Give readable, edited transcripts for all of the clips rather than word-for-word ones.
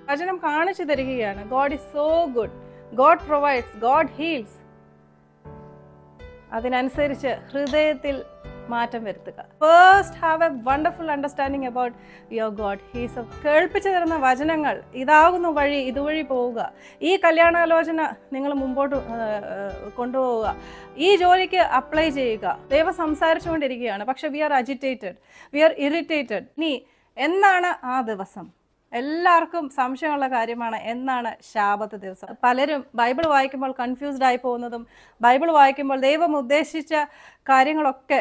വചനം കാണിച്ചു തരികയാണ്. God is so good, God provides, God heels. അതിനനുസരിച്ച് ഹൃദയത്തിൽ മാറ്റം വരുത്തുക. First have A wonderful understanding about your God. He's കേൾപ്പിച്ചു തരുന്ന വചനങ്ങൾ, ഇതാകുന്നു വഴി, ഇതുവഴി പോവുക, ഈ കല്യാണാലോചന നിങ്ങൾ മുമ്പോട്ട് കൊണ്ടുപോവുക, ഈ ജോലിക്ക് അപ്ലൈ ചെയ്യുക. ദൈവം സംസാരിച്ചുകൊണ്ടിരിക്കുകയാണ്, പക്ഷെ we are agitated, we are irritated. ഇനി എന്നാണ് ആ ദിവസം? എല്ലാവർക്കും സംശയമുള്ള കാര്യമാണ്, എന്നാണ് ശാബത്ത് ദിവസം. പലരും ബൈബിൾ വായിക്കുമ്പോൾ കൺഫ്യൂസ്ഡ് ആയി പോകുന്നതും, ബൈബിൾ വായിക്കുമ്പോൾ ദൈവം ഉദ്ദേശിച്ച കാര്യങ്ങളൊക്കെ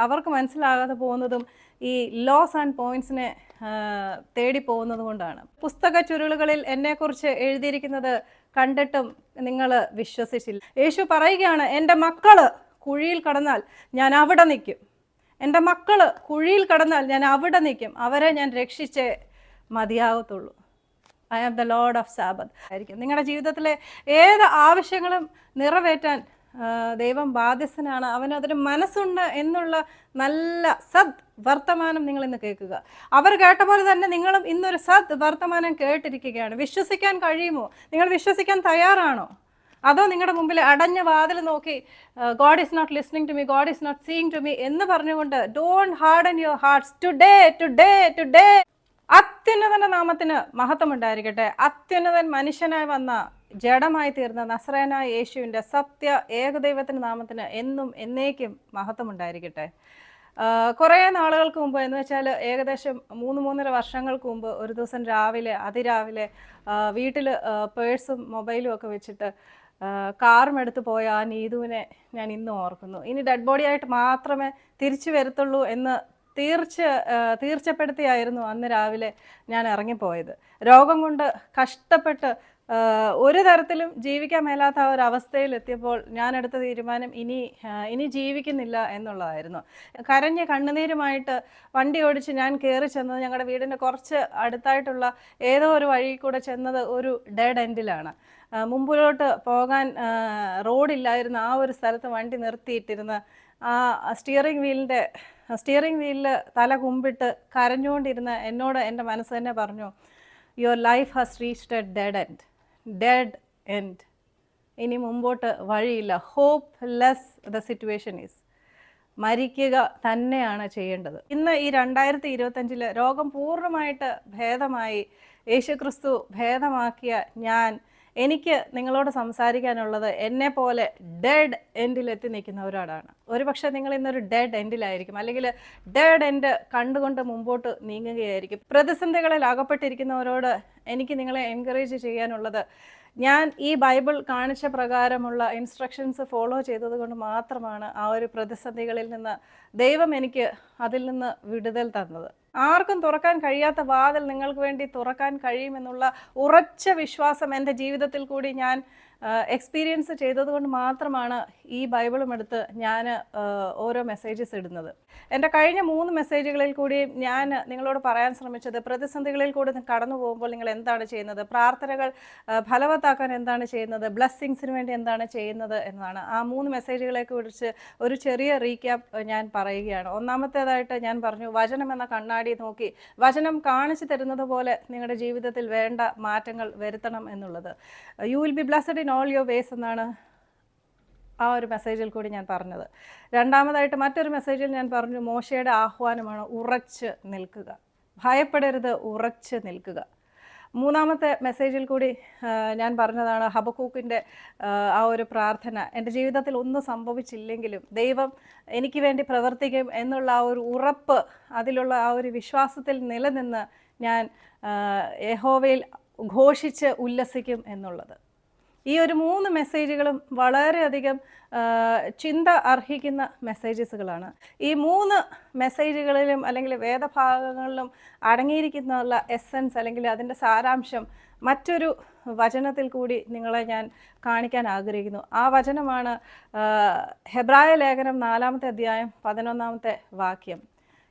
അവർക്ക് മനസ്സിലാകാതെ പോകുന്നതും ഈ ലോസ് ആൻഡ് പോയിന്റ്സിനെ തേടി പോകുന്നത് കൊണ്ടാണ്. പുസ്തക ചുരുളുകളിൽ എന്നെക്കുറിച്ച് എഴുതിയിരിക്കുന്നത് കണ്ടിട്ടും നിങ്ങൾ വിശ്വസിച്ചില്ല. യേശു പറയുകയാണ്, എൻ്റെ മക്കള് കുഴിയിൽ കടന്നാൽ ഞാൻ അവിടെ നിൽക്കും, എൻ്റെ മക്കള് കുഴിയിൽ കടന്നാൽ ഞാൻ അവിടെ നിൽക്കും, അവരെ ഞാൻ രക്ഷിച്ചേ മതിയാകത്തുള്ളൂ. I am the Lord of Sabbath ആയിരിക്കും. നിങ്ങളുടെ ജീവിതത്തിലെ ഏത് ആവശ്യങ്ങളും നിറവേറ്റാൻ ദൈവം ബാധ്യസ്ഥനാണ്. അവനതിന് മനസ്സുണ്ട് എന്നുള്ള നല്ല സദ് വർത്തമാനം നിങ്ങൾ ഇന്ന് കേൾക്കുക. അവർ കേട്ട പോലെ തന്നെ നിങ്ങളും ഇന്നൊരു സദ് വർത്തമാനം കേട്ടിരിക്കുകയാണ്. വിശ്വസിക്കാൻ കഴിയുമോ? നിങ്ങൾ വിശ്വസിക്കാൻ തയ്യാറാണോ? അതോ നിങ്ങളുടെ മുമ്പിൽ അടഞ്ഞ വാതിൽ നോക്കി God is not listening to me, God is not seeing to me എന്ന് പറഞ്ഞുകൊണ്ട് don't harden your hearts. Today today today അത്യുന്നതന്റെ നാമത്തിന് മഹത്വം ഉണ്ടായിരിക്കട്ടെ. അത്യുന്നതൻ മനുഷ്യനായി വന്ന, ജഡമായി തീർന്ന നസ്രയനായ യേശുവിൻ്റെ സത്യ ഏകദൈവത്തിൻ്റെ നാമത്തിന് എന്നും എന്നേക്കും മഹത്വം ഉണ്ടായിരിക്കട്ടെ. കുറേ നാളുകൾക്ക് മുമ്പ്, എന്ന് വെച്ചാൽ ഏകദേശം 3-3.5 വർഷങ്ങൾക്ക് മുമ്പ്, ഒരു ദിവസം അതിരാവിലെ വീട്ടിൽ പേഴ്സും മൊബൈലും ഒക്കെ വെച്ചിട്ട് കാറും എടുത്ത് പോയ ആ നീതുവിനെ ഞാൻ ഇന്നും ഓർക്കുന്നു. ഇനി ഡെഡ് ബോഡി ആയിട്ട് മാത്രമേ തിരിച്ചു വരത്തുള്ളൂ എന്ന് തീർച്ചപ്പെടുത്തിയായിരുന്നു അന്ന് രാവിലെ ഞാൻ ഇറങ്ങിപ്പോയത്. രോഗം കൊണ്ട് കഷ്ടപ്പെട്ട് ഒരു തരത്തിലും ജീവിക്കാൻ മേലാത്ത ആ ഒരു അവസ്ഥയിൽ എത്തിയപ്പോൾ ഞാൻ എടുത്ത തീരുമാനം ഇനി ജീവിക്കുന്നില്ല എന്നുള്ളതായിരുന്നു. കരഞ്ഞ് കണ്ണുനീരുമായിട്ട് വണ്ടി ഓടിച്ച് ഞാൻ കയറി ചെന്നത് ഞങ്ങളുടെ വീടിൻ്റെ കുറച്ച് അടുത്തായിട്ടുള്ള ഏതോ ഒരു വഴി കൂടെ ചെന്നത് ഒരു ഡെഡ് എൻഡിലാണ്. മുമ്പിലോട്ട് പോകാൻ റോഡില്ലായിരുന്ന ആ ഒരു സ്ഥലത്ത് വണ്ടി നിർത്തിയിട്ടിരുന്ന ആ സ്റ്റിയറിംഗ് വീലിൽ തല കുമ്പിട്ട് കരഞ്ഞുകൊണ്ടിരുന്ന എന്നോട് എൻ്റെ മനസ്സ് തന്നെ പറഞ്ഞു, your life has reached a dead end. ഇനി മുമ്പോട്ട് വഴിയില്ല. Hopeless the situation is. മരിക്കുക തന്നെയാണ് ചെയ്യേണ്ടത്. ഇന്ന് ഈ 2025 രോഗം പൂർണ്ണമായിട്ട് ഭേദമായി, യേശുക്രിസ്തു ഭേദമാക്കിയ എനിക്ക് നിങ്ങളോട് സംസാരിക്കാനുള്ളത് എന്നെ പോലെ ഡെഡ് എൻഡിലെത്തി നിൽക്കുന്നവരോടാണ്. ഒരുപക്ഷെ നിങ്ങൾ ഇന്നൊരു ഡെഡ് എൻഡിലായിരിക്കും, അല്ലെങ്കിൽ ഡെഡ് എൻഡ് കണ്ടുകൊണ്ട് മുമ്പോട്ട് നീങ്ങുകയായിരിക്കും. പ്രതിസന്ധികളിൽ അകപ്പെട്ടിരിക്കുന്നവരോട് എനിക്ക് നിങ്ങളെ എൻകറേജ് ചെയ്യാനുള്ളത്, ഞാൻ ഈ ബൈബിൾ കാണിച്ച പ്രകാരമുള്ള ഇൻസ്ട്രക്ഷൻസ് ഫോളോ ചെയ്തത് കൊണ്ട് മാത്രമാണ് ആ ഒരു പ്രതിസന്ധികളിൽ നിന്ന് ദൈവം എനിക്ക് അതിൽ നിന്ന് വിടുതൽ തന്നത്. ആർക്കും തുറക്കാൻ കഴിയാത്ത വാതിൽ നിങ്ങൾക്ക് വേണ്ടി തുറക്കാൻ കഴിയുമെന്നുള്ള ഉറച്ച വിശ്വാസം എൻ്റെ ജീവിതത്തിൽ കൂടി ഞാൻ എക്സ്പീരിയൻസ് ചെയ്തതുകൊണ്ട് മാത്രമാണ് ഈ ബൈബിളും എടുത്ത് ഞാൻ ഓരോ മെസ്സേജസ് ഇടുന്നത്. എൻ്റെ കഴിഞ്ഞ 3 മെസ്സേജുകളിൽ കൂടി ഞാൻ നിങ്ങളോട് പറയാൻ ശ്രമിച്ചത്, പ്രതിസന്ധികളിൽ കൂടി കടന്നു പോകുമ്പോൾ നിങ്ങൾ എന്താണ് ചെയ്യുന്നത്, പ്രാർത്ഥനകൾ ഫലവത്താക്കാൻ എന്താണ് ചെയ്യുന്നത്, ബ്ലെസ്സിങ്സിന് വേണ്ടി എന്താണ് ചെയ്യുന്നത് എന്നതാണ്. ആ 3 മെസ്സേജുകളെ കുറിച്ച് ഒരു ചെറിയ റീക്യാപ്പ് ഞാൻ പറയുകയാണ്. ഒന്നാമത്തേതായിട്ട് ഞാൻ പറഞ്ഞു, വചനം എന്ന കണ്ണാടി നോക്കി വചനം കാണിച്ചു തരുന്നത് പോലെ നിങ്ങളുടെ ജീവിതത്തിൽ വേണ്ട മാറ്റങ്ങൾ വരുത്തണം എന്നുള്ളത്. You will be blessed in all your vase എന്നാണ് ആ ഒരു മെസ്സേജിൽ കൂടി ഞാൻ പറഞ്ഞത്. രണ്ടാമതായിട്ട് മറ്റൊരു മെസ്സേജിൽ ഞാൻ പറഞ്ഞു, മോശയുടെ ആഹ്വാനമാണ് ഉറച്ച് നിൽക്കുക, ഭയപ്പെടരുത്, ഉറച്ച് നിൽക്കുക. മൂന്നാമത്തെ മെസ്സേജിൽ കൂടി ഞാൻ പറഞ്ഞതാണ് ഹബക്കൂക്കിൻ്റെ ആ ഒരു പ്രാർത്ഥന. എൻ്റെ ജീവിതത്തിൽ ഒന്നും സംഭവിച്ചില്ലെങ്കിലും ദൈവം എനിക്ക് വേണ്ടി പ്രവർത്തിക്കും എന്നുള്ള ആ ഒരു ഉറപ്പ്, അതിലുള്ള ആ ഒരു വിശ്വാസത്തിൽ നിലനിന്ന് ഞാൻ യഹോവയിൽ ഘോഷിച്ച് ഉല്ലസിക്കും എന്നുള്ളത്. ഈ ഒരു 3 മെസ്സേജുകളും വളരെയധികം ചിന്ത അർഹിക്കുന്ന മെസ്സേജസുകളാണ്. ഈ 3 മെസ്സേജുകളിലും അല്ലെങ്കിൽ വേദഭാഗങ്ങളിലും അടങ്ങിയിരിക്കുന്ന എസൻസ് അല്ലെങ്കിൽ അതിൻ്റെ സാരാംശം മറ്റൊരു വചനത്തിൽ കൂടി നിങ്ങളെ ഞാൻ കാണിക്കാൻ ആഗ്രഹിക്കുന്നു. ആ വചനമാണ് ഹെബ്രായ ലേഖനം 4-ാമത്തെ അധ്യായം 11-ാമത്തെ വാക്യം.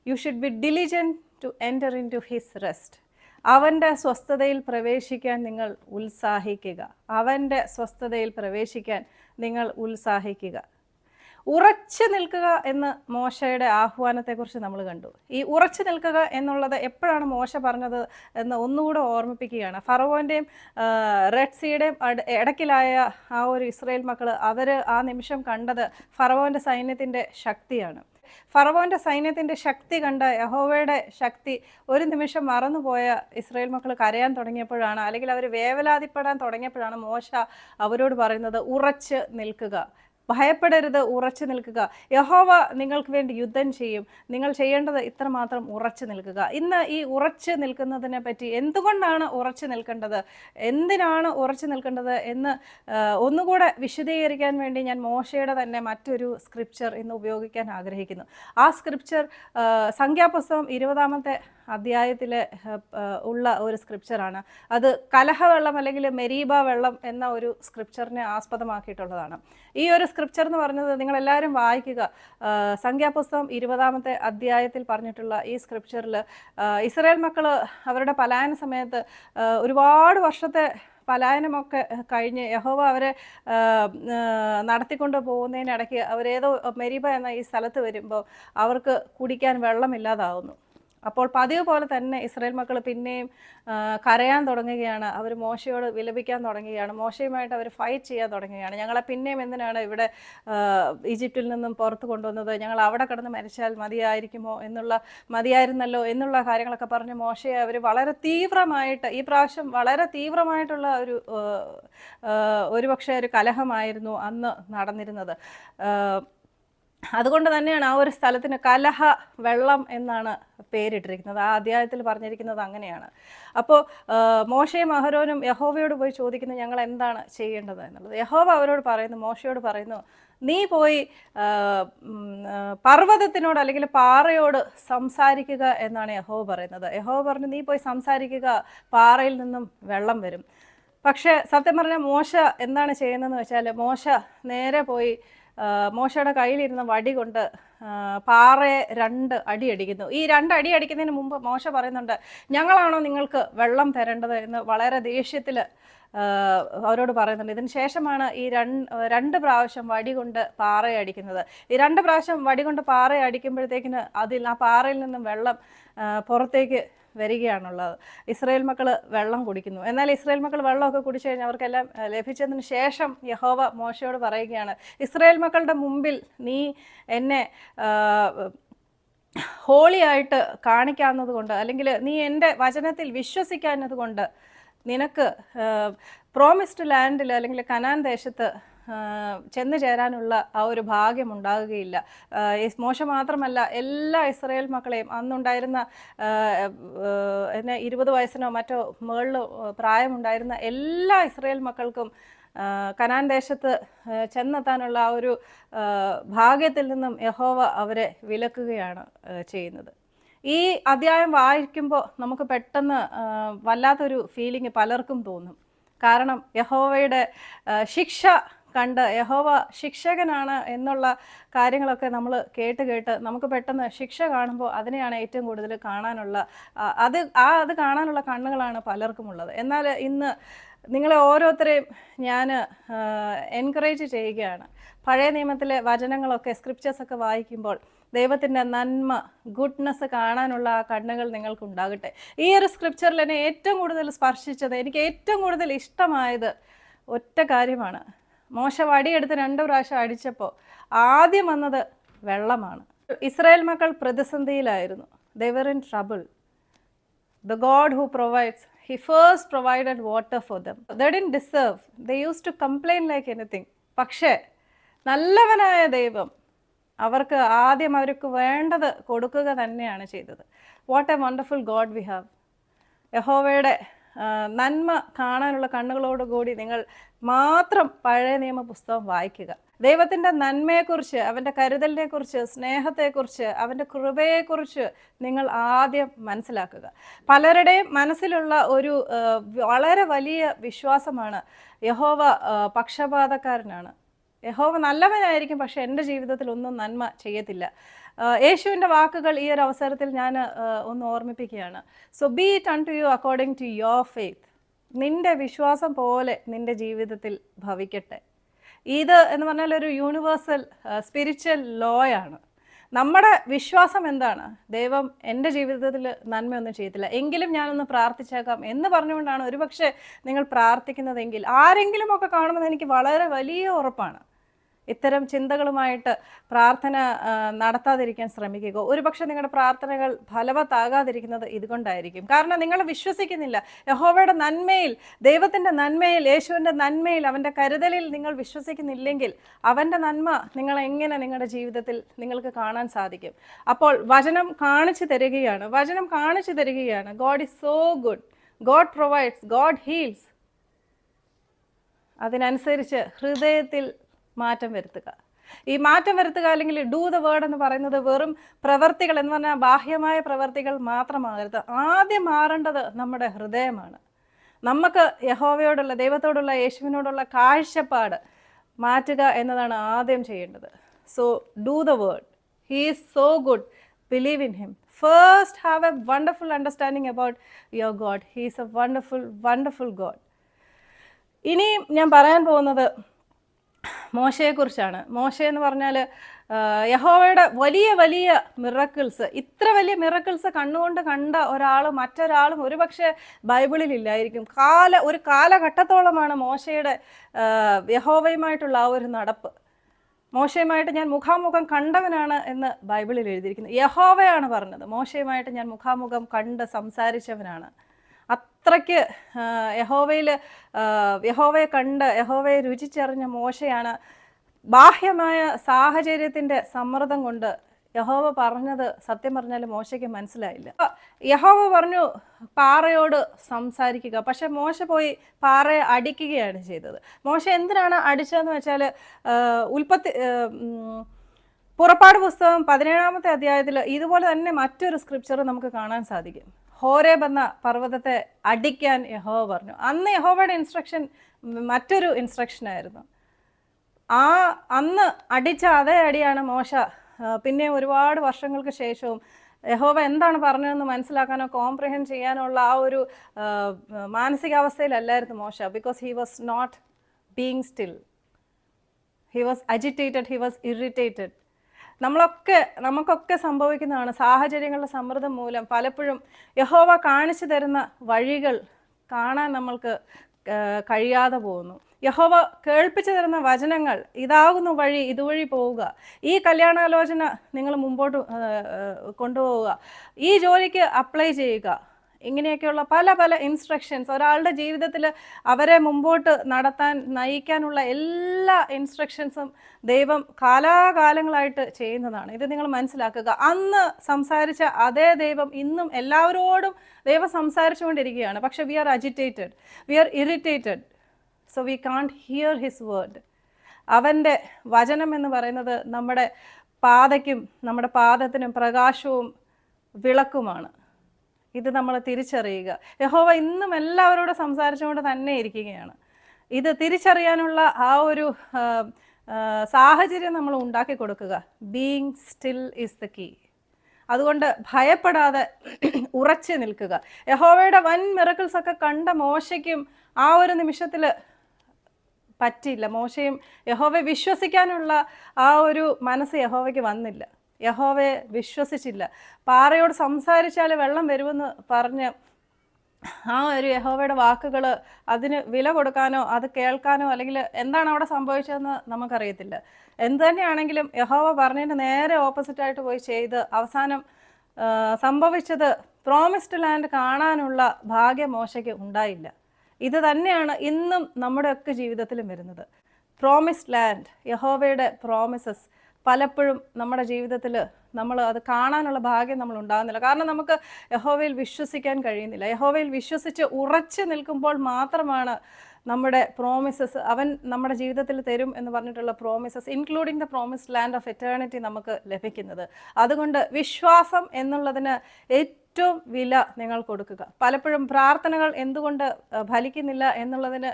You should be diligent to enter in to his rest. അവൻ്റെ സ്വസ്ഥതയിൽ പ്രവേശിക്കാൻ നിങ്ങൾ ഉത്സാഹിക്കുക. അവൻ്റെ സ്വസ്ഥതയിൽ പ്രവേശിക്കാൻ നിങ്ങൾ ഉത്സാഹിക്കുക. ഉറച്ചു നിൽക്കുക എന്ന് മോശയുടെ ആഹ്വാനത്തെക്കുറിച്ച് നമ്മൾ കണ്ടു. ഈ ഉറച്ചു നിൽക്കുക എന്നുള്ളത് എപ്പോഴാണ് മോശ പറഞ്ഞത് എന്ന് ഒന്നുകൂടെ ഓർമ്മിപ്പിക്കുകയാണ്. ഫറവോൻ്റെയും റെഡ് സീയുടെയും ഇടയ്ക്കിലായ ആ ഒരു ഇസ്രായേൽ മക്കൾ അവർ ആ നിമിഷം കണ്ടത് ഫറവോൻ്റെ സൈന്യത്തിൻ്റെ ശക്തിയാണ്. ഫറവോൻ്റെ സൈന്യത്തിൻ്റെ ശക്തി കണ്ട യഹോവയുടെ ശക്തി ഒരു നിമിഷം മറന്നുപോയ ഇസ്രായേൽ മക്കൾ കരയാൻ തുടങ്ങിയപ്പോഴാണ്, അല്ലെങ്കിൽ അവർ വേവലാതിപ്പെടാൻ തുടങ്ങിയപ്പോഴാണ് മോശ അവരോട് പറയുന്നത് ഉറച്ച് നിൽക്കുക, ഭയപ്പെടരുത്, ഉറച്ചു നിൽക്കുക, യഹോവ നിങ്ങൾക്ക് വേണ്ടി യുദ്ധം ചെയ്യും, നിങ്ങൾ ചെയ്യേണ്ടത് ഇത്രമാത്രം ഉറച്ചു നിൽക്കുക. ഇന്ന് ഈ ഉറച്ചു നിൽക്കുന്നതിനെ പറ്റി, എന്തുകൊണ്ടാണ് ഉറച്ചു നിൽക്കേണ്ടത്, എന്തിനാണ് ഉറച്ചു നിൽക്കേണ്ടത് എന്ന് ഒന്നുകൂടെ വിശദീകരിക്കാൻ വേണ്ടി ഞാൻ മോശയുടെ തന്നെ മറ്റൊരു സ്ക്രിപ്ചർ ഇന്ന് ഉപയോഗിക്കാൻ ആഗ്രഹിക്കുന്നു. ആ സ്ക്രിപ്ചർ സംഖ്യാപുസ്തകം 20-ാമത്തെ അധ്യായത്തിൽ ഉള്ള ഒരു സ്ക്രിപ്ചറാണ്. അത് കലഹവെള്ളം അല്ലെങ്കിൽ മെരീബ വെള്ളം എന്ന ഒരു സ്ക്രിപ്ചറിനെ ആസ്പദമാക്കിയിട്ടുള്ളതാണ്. ഈ ഒരു സ്ക്രിപ്ചർ എന്ന് പറഞ്ഞത് നിങ്ങളെല്ലാവരും വായിക്കുക. സംഖ്യാപുസ്തകം 20-ാമത്തെ അധ്യായത്തിൽ പറഞ്ഞിട്ടുള്ള ഈ സ്ക്രിപ്ചറിൽ ഇസ്രായേൽ മക്കൾ അവരുടെ പലായന സമയത്ത് ഒരുപാട് വർഷത്തെ പലായനമൊക്കെ കഴിഞ്ഞ് യഹോവ അവരെ നടത്തിക്കൊണ്ട് പോകുന്നതിനിടയ്ക്ക് അവരേതോ മെരീബ എന്ന ഈ സ്ഥലത്ത് വരുമ്പോൾ അവർക്ക് കുടിക്കാൻ വെള്ളമില്ലാതാവുന്നു. അപ്പോൾ പതിവ് പോലെ തന്നെ ഇസ്രായേൽ മക്കൾ പിന്നെയും കരയാൻ തുടങ്ങുകയാണ്. അവർ മോശയോട് വിലപിക്കാൻ തുടങ്ങുകയാണ്. മോശയുമായിട്ട് അവർ ഫൈറ്റ് ചെയ്യാൻ തുടങ്ങുകയാണ്. ഞങ്ങളെ പിന്നെയും എന്തിനാണ് ഇവിടെ ഈജിപ്തിൽ നിന്നും പുറത്ത് കൊണ്ടുവന്നത്, ഞങ്ങൾ അവിടെ കിടന്ന് മരിച്ചാൽ മതിയായിരുന്നല്ലോ എന്നുള്ള കാര്യങ്ങളൊക്കെ പറഞ്ഞ് മോശയെ അവർ വളരെ തീവ്രമായിട്ട്, ഈ പ്രാവശ്യം വളരെ തീവ്രമായിട്ടുള്ള ഒരുപക്ഷെ ഒരു കലഹമായിരുന്നു അന്ന് നടന്നിരുന്നത്. അതുകൊണ്ട് തന്നെയാണ് ആ ഒരു സ്ഥലത്തിന് കലഹ വെള്ളം എന്നാണ് പേരിട്ടിരിക്കുന്നത്. ആ അധ്യായത്തിൽ പറഞ്ഞിരിക്കുന്നത് അങ്ങനെയാണ്. അപ്പോൾ മോശയും അഹരോനും യഹോവയോട് പോയി ചോദിക്കുന്നു, ഞങ്ങൾ എന്താണ് ചെയ്യേണ്ടത് എന്നുള്ളത്. യഹോവ അവരോട് പറയുന്നു, മോശയോട് പറയുന്നു, നീ പോയി പർവ്വതത്തിനോട് അല്ലെങ്കിൽ പാറയോട് സംസാരിക്കുക എന്നാണ് യഹോവ പറയുന്നത്. യഹോവ പറഞ്ഞു, നീ പോയി സംസാരിക്കുക, പാറയിൽ നിന്നും വെള്ളം വരും. പക്ഷേ സത്യം പറഞ്ഞാൽ മോശ എന്താണ് ചെയ്യുന്നതെന്ന് വെച്ചാൽ, മോശ നേരെ പോയി മോശയുടെ കയ്യിലിരുന്ന വടി കൊണ്ട് പാറയെ 2 അടി അടിക്കുന്നു. ഈ 2 അടി അടിക്കുന്നതിന് മുമ്പ് മോശ പറയുന്നുണ്ട്, ഞങ്ങളാണോ നിങ്ങൾക്ക് വെള്ളം തരേണ്ടത് എന്ന് വളരെ ദേഷ്യത്തിൽ അവരോട് പറയുന്നുണ്ട്. ഇതിന് ശേഷമാണ് ഈ 2 പ്രാവശ്യം വടി കൊണ്ട് പാറയെ അടിക്കുന്നത്. ഈ 2 പ്രാവശ്യം വടി കൊണ്ട് പാറയെ അടിക്കുമ്പോഴത്തേക്കിന് ആ പാറയിൽ നിന്നും വെള്ളം പുറത്തേക്ക് വരികയാണുള്ളത്. ഇസ്രായേൽ മക്കൾ വെള്ളം കുടിക്കുന്നു. എന്നാൽ ഇസ്രായേൽ മക്കൾ വെള്ളമൊക്കെ കുടിച്ചു കഴിഞ്ഞാൽ അവർക്കെല്ലാം ലഭിച്ചതിന് ശേഷം യഹോവ മോശയോട് പറയുകയാണ്, ഇസ്രായേൽ മക്കളുടെ മുമ്പിൽ നീ എന്നെ ഹോളിയായിട്ട് കാണിക്കാവുന്നത് കൊണ്ട്, അല്ലെങ്കിൽ നീ എൻ്റെ വചനത്തിൽ വിശ്വസിക്കാഞ്ഞത് കൊണ്ട് നിനക്ക് പ്രോമിസ്ഡ് ലാൻഡിൽ അല്ലെങ്കിൽ കനാൻ ദേശത്ത് ചെന്നു ചേരാനുള്ള ആ ഒരു ഭാഗ്യം ഉണ്ടാകുകയില്ല. മോശ മാത്രമല്ല, എല്ലാ ഇസ്രായേൽ മക്കളെയും, അന്നുണ്ടായിരുന്ന 20 വയസ്സിനോ മറ്റോ മുകളിൽ പ്രായമുണ്ടായിരുന്ന എല്ലാ ഇസ്രായേൽ മക്കൾക്കും കനാൻ ദേശത്ത് ചെന്നെത്താനുള്ള ആ ഒരു ഭാഗ്യത്തിൽ നിന്നും യഹോവ അവരെ വിലക്കുകയാണ് ചെയ്യുന്നത്. ഈ അധ്യായം വായിക്കുമ്പോൾ നമുക്ക് പെട്ടെന്ന് വല്ലാത്തൊരു ഫീലിംഗ് പലർക്കും തോന്നും. കാരണം യഹോവയുടെ ശിക്ഷ കണ്ട്, യഹോവ ശിക്ഷകനാണ് എന്നുള്ള കാര്യങ്ങളൊക്കെ നമ്മൾ കേട്ട് നമുക്ക് പെട്ടെന്ന് ശിക്ഷ കാണുമ്പോൾ അതിനെയാണ് ഏറ്റവും കൂടുതൽ കാണാനുള്ള അത് കാണാനുള്ള കണ്ണുകളാണ് പലർക്കും ഉള്ളത്. എന്നാൽ ഇന്ന് നിങ്ങളെ ഓരോരുത്തരെയും ഞാൻ എൻകറേജ് ചെയ്യുകയാണ്. പഴയ നിയമത്തിലെ വചനങ്ങളൊക്കെ, സ്ക്രിപ്ചേഴ്സൊക്കെ വായിക്കുമ്പോൾ ദൈവത്തിൻ്റെ നന്മ, ഗുഡ്നെസ് കാണാനുള്ള ആ കണ്ണുകൾ നിങ്ങൾക്കുണ്ടാകട്ടെ. ഈ ഒരു സ്ക്രിപ്ചറിൽ എന്നെ ഏറ്റവും കൂടുതൽ സ്പർശിച്ചത്, എനിക്ക് ഏറ്റവും കൂടുതൽ ഇഷ്ടമായത് ഒറ്റ കാര്യമാണ്. മോശ വടിയെടുത്ത് 2 പ്രാവശ്യം അടിച്ചപ്പോൾ ആദ്യം വന്നത് വെള്ളമാണ്. ഇസ്രായേൽ മക്കൾ പ്രതിസന്ധിയിലായിരുന്നു. They were in trouble. The God who provides, He first provided water for them. They didn't deserve. They used to complain like anything. പക്ഷേ നല്ലവനായ ദൈവം അവർക്ക് ആദ്യം അവർക്ക് വേണ്ടത് കൊടുക്കുക തന്നെയാണ് ചെയ്തത്. What A wonderful God we have. യഹോവയുടെ നന്മ കാണാനുള്ള കണ്ണുകളോടുകൂടി നിങ്ങൾ മാത്രം പഴയ നിയമ പുസ്തകം വായിക്കുക. ദൈവത്തിൻ്റെ നന്മയെക്കുറിച്ച്, അവൻ്റെ കരുതലിനെക്കുറിച്ച്, സ്നേഹത്തെക്കുറിച്ച്, അവൻ്റെ കൃപയെക്കുറിച്ച് നിങ്ങൾ ആദ്യം മനസ്സിലാക്കുക. പലരുടെയും മനസ്സിലുള്ള ഒരു വളരെ വലിയ വിശ്വാസമാണ്, യഹോവ പക്ഷപാതക്കാരനാണ്, യഹോവ നല്ലവനായിരിക്കും, പക്ഷെ എൻ്റെ ജീവിതത്തിൽ ഒന്നും നന്മ ചെയ്യത്തില്ല. യേശുവിൻ്റെ വാക്കുകൾ ഈ ഒരു അവസരത്തിൽ ഞാൻ ഒന്ന് ഓർമ്മിപ്പിക്കുകയാണ്. So be it unto you according to your faith. നിൻ്റെ വിശ്വാസം പോലെ നിൻ്റെ ജീവിതത്തിൽ ഭവിക്കട്ടെ. ഇത് എന്ന് പറഞ്ഞാൽ ഒരു യൂണിവേഴ്സൽ സ്പിരിച്വൽ ലോ ആണ്. നമ്മുടെ വിശ്വാസം എന്താണ്? ദൈവം എൻ്റെ ജീവിതത്തിൽ നന്മയൊന്നും ചെയ്യത്തില്ല, എങ്കിലും ഞാനൊന്ന് പ്രാർത്ഥിച്ചേക്കാം എന്ന് പറഞ്ഞുകൊണ്ടാണ് ഒരുപക്ഷെ നിങ്ങൾ പ്രാർത്ഥിക്കുന്നതെങ്കിൽ ആരെങ്കിലുമൊക്കെ കാണുന്നത് എനിക്ക് വളരെ വലിയ ഉറപ്പാണ്. ഇത്തരം ചിന്തകളുമായിട്ട് പ്രാർത്ഥന നടത്താതിരിക്കാൻ ശ്രമിക്കുക. ഒരുപക്ഷെ നിങ്ങളുടെ പ്രാർത്ഥനകൾ ഫലവത്താകാതിരിക്കുന്നത് ഇതുകൊണ്ടായിരിക്കും. കാരണം നിങ്ങൾ വിശ്വസിക്കുന്നില്ല യഹോവയുടെ നന്മയിൽ, ദൈവത്തിൻ്റെ നന്മയിൽ, യേശുവിൻ്റെ നന്മയിൽ, അവൻ്റെ കരുതലിൽ നിങ്ങൾ വിശ്വസിക്കുന്നില്ലെങ്കിൽ അവൻ്റെ നന്മ നിങ്ങൾ എങ്ങനെ നിങ്ങളുടെ ജീവിതത്തിൽ നിങ്ങൾക്ക് കാണാൻ സാധിക്കും? അപ്പോൾ വചനം കാണിച്ചു തരികയാണ്, വചനം കാണിച്ചു തരികയാണ്. God is so good, God provides, God heels. അതിനനുസരിച്ച് ഹൃദയത്തിൽ മാറ്റം വരുത്തുക. ഈ മാറ്റം വരുത്തുക അല്ലെങ്കിൽ ഡൂ ദ വേർഡ് എന്ന് പറയുന്നത് വെറും പ്രവർത്തികൾ എന്ന് പറഞ്ഞാൽ ബാഹ്യമായ പ്രവർത്തികൾ മാത്രമാകരുത്. ആദ്യം മാറേണ്ടത് നമ്മുടെ ഹൃദയമാണ്. നമുക്ക് യഹോവയോടുള്ള, ദൈവത്തോടുള്ള, യേശുവിനോടുള്ള കാഴ്ചപ്പാട് മാറ്റുക എന്നതാണ് ആദ്യം ചെയ്യേണ്ടത്. So do the word. He is so good, believe in him. First have A wonderful understanding about your God. He is A wonderful wonderful God. ഇനിയും ഞാൻ പറയാൻ പോകുന്നത് മോശയെക്കുറിച്ചാണ്. മോശ എന്ന് പറഞ്ഞാൽ യഹോവയുടെ വലിയ വലിയ മിറക്കിൾസ്, ഇത്ര വലിയ മിറക്കിൾസ് കണ്ണുകൊണ്ട് കണ്ട മറ്റൊരാളും ഒരുപക്ഷെ ബൈബിളിലില്ലായിരിക്കും. ഒരു കാലഘട്ടത്തോളമാണ് മോശയുടെ യഹോവയുമായിട്ടുള്ള ആ ഒരു നടപ്പ്. മോശയുമായിട്ട് ഞാൻ മുഖാമുഖം കണ്ടവനാണ് എന്ന് ബൈബിളിൽ എഴുതിയിരിക്കുന്നത്. യഹോവയാണ് പറഞ്ഞത്, മോശയുമായിട്ട് ഞാൻ മുഖാമുഖം കണ്ട് സംസാരിച്ചവനാണ്. അത്രയ്ക്ക് യഹോവയെ കണ്ട് യഹോവയെ രുചിച്ചറിഞ്ഞ മോശയാണ്. ബാഹ്യമായ സാഹചര്യത്തിൻ്റെ സമ്മർദ്ദം കൊണ്ട് യഹോവ പറഞ്ഞത് സത്യം പറഞ്ഞാൽ മോശയ്ക്ക് മനസ്സിലായില്ല. യഹോവ പറഞ്ഞു പാറയോട് സംസാരിക്കുക, പക്ഷെ മോശ പോയി പാറയെ അടിക്കുകയാണ് ചെയ്തത്. മോശ എന്തിനാണ് അടിച്ചതെന്ന് വെച്ചാൽ പുറപ്പാട് പുസ്തകം 17-ാമത്തെ അധ്യായത്തിൽ ഇതുപോലെ തന്നെ മറ്റൊരു സ്ക്രിപ്ചർ നമുക്ക് കാണാൻ സാധിക്കും. ഹോരേബ് എന്ന പർവ്വതത്തെ അടിക്കാൻ യഹോവ പറഞ്ഞു. അന്ന് യഹോവയുടെ ഇൻസ്ട്രക്ഷൻ മറ്റൊരു ഇൻസ്ട്രക്ഷനായിരുന്നു. അന്ന് അടിച്ച അതേ അടിയാണ് മോശ പിന്നെ ഒരുപാട് വർഷങ്ങൾക്ക് ശേഷവും യഹോവ എന്താണ് പറഞ്ഞതെന്ന് മനസ്സിലാക്കാനോ കോംപ്രിഹെൻഡ് ചെയ്യാനുള്ള ആ ഒരു മാനസികാവസ്ഥയിലല്ലായിരുന്നു മോശ. Because he was not being still, he was agitated, he was irritated. നമുക്കൊക്കെ സംഭവിക്കുന്നതാണ്. സാഹചര്യങ്ങളുടെ സമ്മർദ്ദം മൂലം പലപ്പോഴും യഹോവ കാണിച്ചു തരുന്ന വഴികൾ കാണാൻ നമ്മൾക്ക് കഴിയാതെ പോകുന്നു. യഹോവ കേൾപ്പിച്ചു തരുന്ന വചനങ്ങൾ, ഇതാകുന്ന വഴി, ഇതുവഴി പോവുക, ഈ കല്യാണാലോചന നിങ്ങൾ മുമ്പോട്ട് കൊണ്ടുപോവുക, ഈ ജോലിക്ക് അപ്ലൈ ചെയ്യുക, ഇങ്ങനെയൊക്കെയുള്ള പല പല ഇൻസ്ട്രക്ഷൻസ് ഒരാളുടെ ജീവിതത്തിൽ അവരെ മുമ്പോട്ട് നയിക്കാനുള്ള എല്ലാ ഇൻസ്ട്രക്ഷൻസും ദൈവം കാലാകാലങ്ങളായിട്ട് ചെയ്യുന്നതാണ്. ഇത് നിങ്ങൾ മനസ്സിലാക്കുക. അന്ന് സംസാരിച്ച അതേ ദൈവം ഇന്നും എല്ലാവരോടും ദൈവം സംസാരിച്ചുകൊണ്ടിരിക്കുകയാണ്. പക്ഷെ we are agitated, we are irritated, so we can't hear his word. അവൻ്റെ വചനം എന്ന് പറയുന്നത് നമ്മുടെ പാതയ്ക്കും നമ്മുടെ പാദത്തിനും പ്രകാശവും വിളക്കുമാണ്. ഇത് നമ്മൾ തിരിച്ചറിയുക. യഹോവ ഇന്നും എല്ലാവരോടും സംസാരിച്ചുകൊണ്ട് തന്നെ ഇരിക്കുകയാണ്. ഇത് തിരിച്ചറിയാനുള്ള ആ ഒരു സാഹചര്യം നമ്മൾ ഉണ്ടാക്കി കൊടുക്കുക. Being still is the key. അതുകൊണ്ട് ഭയപ്പെടാതെ ഉറച്ചു നിൽക്കുക. യഹോവയുടെ വൻ മിറക്കിൾസ് ഒക്കെ കണ്ട മോശയ്ക്കും ആ ഒരു നിമിഷത്തിൽ പറ്റിയില്ല. മോശയും യഹോവയെ വിശ്വസിക്കാനുള്ള ആ ഒരു മനസ്സ് യഹോവയ്ക്ക് വന്നില്ല. യഹോവയെ വിശ്വസിച്ചില്ല. പാറയോട് സംസാരിച്ചാൽ വെള്ളം വരുമെന്ന് പറഞ്ഞ് ആ ഒരു യഹോവയുടെ വാക്കുകൾ അതിന് വില കൊടുക്കാനോ അത് കേൾക്കാനോ അല്ലെങ്കിൽ എന്താണ് അവിടെ സംഭവിച്ചതെന്ന് നമുക്കറിയത്തില്ല. എന്തു തന്നെയാണെങ്കിലും യഹോവ പറഞ്ഞതിൻ്റെ നേരെ ഓപ്പോസിറ്റായിട്ട് പോയി ചെയ്ത് അവസാനം സംഭവിച്ചത് പ്രോമിസ്ഡ് ലാൻഡ് കാണാനുള്ള ഭാഗ്യം മോശയ്ക്ക് ഉണ്ടായില്ല. ഇത് തന്നെയാണ് ഇന്നും നമ്മുടെയൊക്കെ ജീവിതത്തിലും വരുന്നത്. പ്രോമിസ്ഡ് ലാൻഡ്, യഹോവയുടെ പ്രോമിസസ് പലപ്പോഴും നമ്മുടെ ജീവിതത്തിൽ നമ്മൾ അത് കാണാനുള്ള ഭാഗ്യം നമ്മൾ ഉണ്ടാകുന്നില്ല. കാരണം നമുക്ക് യഹോവയിൽ വിശ്വസിക്കാൻ കഴിയുന്നില്ല. യഹോവയിൽ വിശ്വസിച്ച് ഉറച്ചു നിൽക്കുമ്പോൾ മാത്രമാണ് നമ്മുടെ പ്രോമിസസ്, അവൻ നമ്മുടെ ജീവിതത്തിൽ തരും എന്ന് പറഞ്ഞിട്ടുള്ള promises, including the promised land of eternity നമുക്ക് ലഭിക്കുന്നത്. അതുകൊണ്ട് വിശ്വാസം എന്നുള്ളതിന് ഏറ്റവും വില നിങ്ങൾ കൊടുക്കുക. പലപ്പോഴും പ്രാർത്ഥനകൾ എന്തുകൊണ്ട് ഫലിക്കുന്നില്ല എന്നുള്ളതിന്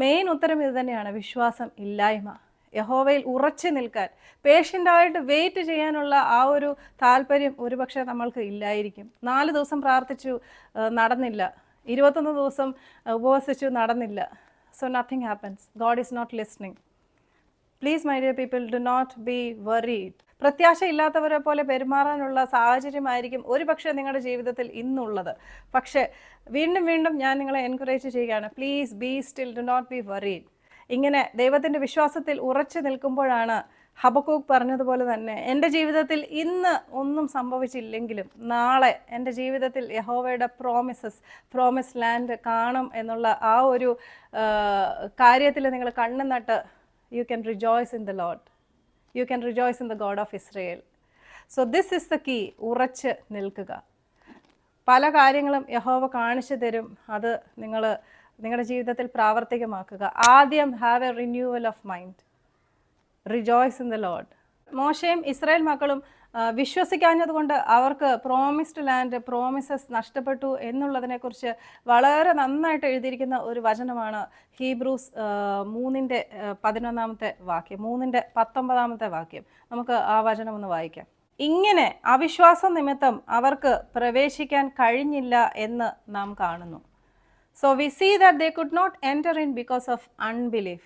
മെയിൻ ഉത്തരം ഇത് തന്നെയാണ്: വിശ്വാസം ഇല്ലായ്മ. യഹോവയിൽ ഉറച്ചു നിൽക്കാൻ, പേഷ്യൻ്റായിട്ട് വെയിറ്റ് ചെയ്യാനുള്ള ആ ഒരു താല്പര്യം ഒരുപക്ഷെ നമ്മൾക്ക് ഇല്ലായിരിക്കും. 4 ദിവസം പ്രാർത്ഥിച്ചു, നടന്നില്ല. 21 ദിവസം ഉപവസിച്ചു, നടന്നില്ല. So nothing happens. God is not listening. Please my dear people, do not be worried. പ്രത്യാശയില്ലാത്തവരെ പോലെ പെരുമാറാനുള്ള സാഹചര്യമായിരിക്കും ഒരുപക്ഷെ നിങ്ങളുടെ ജീവിതത്തിൽ ഇന്നുള്ളത്. പക്ഷേ വീണ്ടും വീണ്ടും ഞാൻ നിങ്ങളെ എൻകറേജ് ചെയ്യുകയാണ്, please be still, do not be worried. ഇങ്ങനെ ദൈവത്തിൻ്റെ വിശ്വാസത്തിൽ ഉറച്ചു നിൽക്കുമ്പോഴാണ് ഹബക്കൂക്ക് പറഞ്ഞതുപോലെ തന്നെ എൻ്റെ ജീവിതത്തിൽ ഇന്ന് ഒന്നും സംഭവിച്ചില്ലെങ്കിലും നാളെ എൻ്റെ ജീവിതത്തിൽ യഹോവയുടെ പ്രോമിസ് ലാൻഡ് കാണും എന്നുള്ള ആ ഒരു കാര്യത്തിൽ നിങ്ങൾ കണ്ണു നട്ട് you can rejoice in the Lord, you can rejoice in the God of Israel. So this is the key. ഉറച്ച് നിൽക്കുക. പല കാര്യങ്ങളും യഹോവ കാണിച്ചു തരും, അത് നിങ്ങളുടെ ജീവിതത്തിൽ പ്രാവർത്തികമാക്കുക. ആദ്യം have A renewal of mind, rejoice in the Lord. മോശയും ഇസ്രായേൽ മക്കളും വിശ്വസിക്കാഞ്ഞതുകൊണ്ട് അവർക്ക് പ്രോമിസ്ഡ് ലാൻഡ്, പ്രോമിസസ് നഷ്ടപ്പെട്ടു എന്നുള്ളതിനെക്കുറിച്ച് വളരെ നന്നായിട്ട് എഴുതിയിരിക്കുന്ന ഒരു വചനമാണ് ഹീബ്രൂസ് 3:11 വാക്യം, 3:19 വാക്യം. നമുക്ക് ആ വചനം ഒന്ന് വായിക്കാം. ഇങ്ങനെ അവിശ്വാസം നിമിത്തം അവർക്ക് പ്രവേശിക്കാൻ കഴിഞ്ഞില്ല എന്ന് നാം കാണുന്നു. So we see that they could not enter in because of unbelief.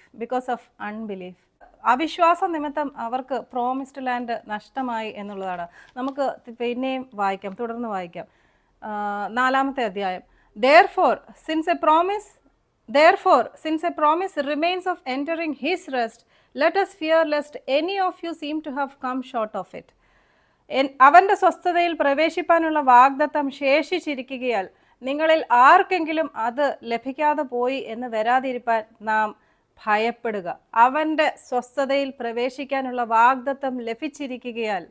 അവിശ്വാസം നിമിത്തം അവർക്ക് പ്രോമിസ്ഡ് ലാൻഡ് നഷ്ടമായി എന്നുള്ളതാണ്. നമുക്ക് പിന്നെയും വായിക്കാം, തുടർന്ന് വായിക്കാം. 4-ാമത്തെ അധ്യായം. Therefore, since a promise remains of entering his rest, let us fear lest any of you seem to have come short of it. അവൻ്റെ സ്വസ്ഥതയിൽ പ്രവേശിപ്പാനുള്ള വാഗ്ദത്തം ശേഷിച്ചിരിക്കുകയാൽ നിങ്ങളിൽ ആർക്കെങ്കിലും അത് ലഭിക്കാതെ പോയി എന്ന് വരാതിരിപ്പാൻ നാം ഭയപ്പെടുക. അവൻ്റെ സ്വസ്ഥതയിൽ പ്രവേശിക്കാനുള്ള വാഗ്ദത്തം ലഭിച്ചിരിക്കുകയാൽ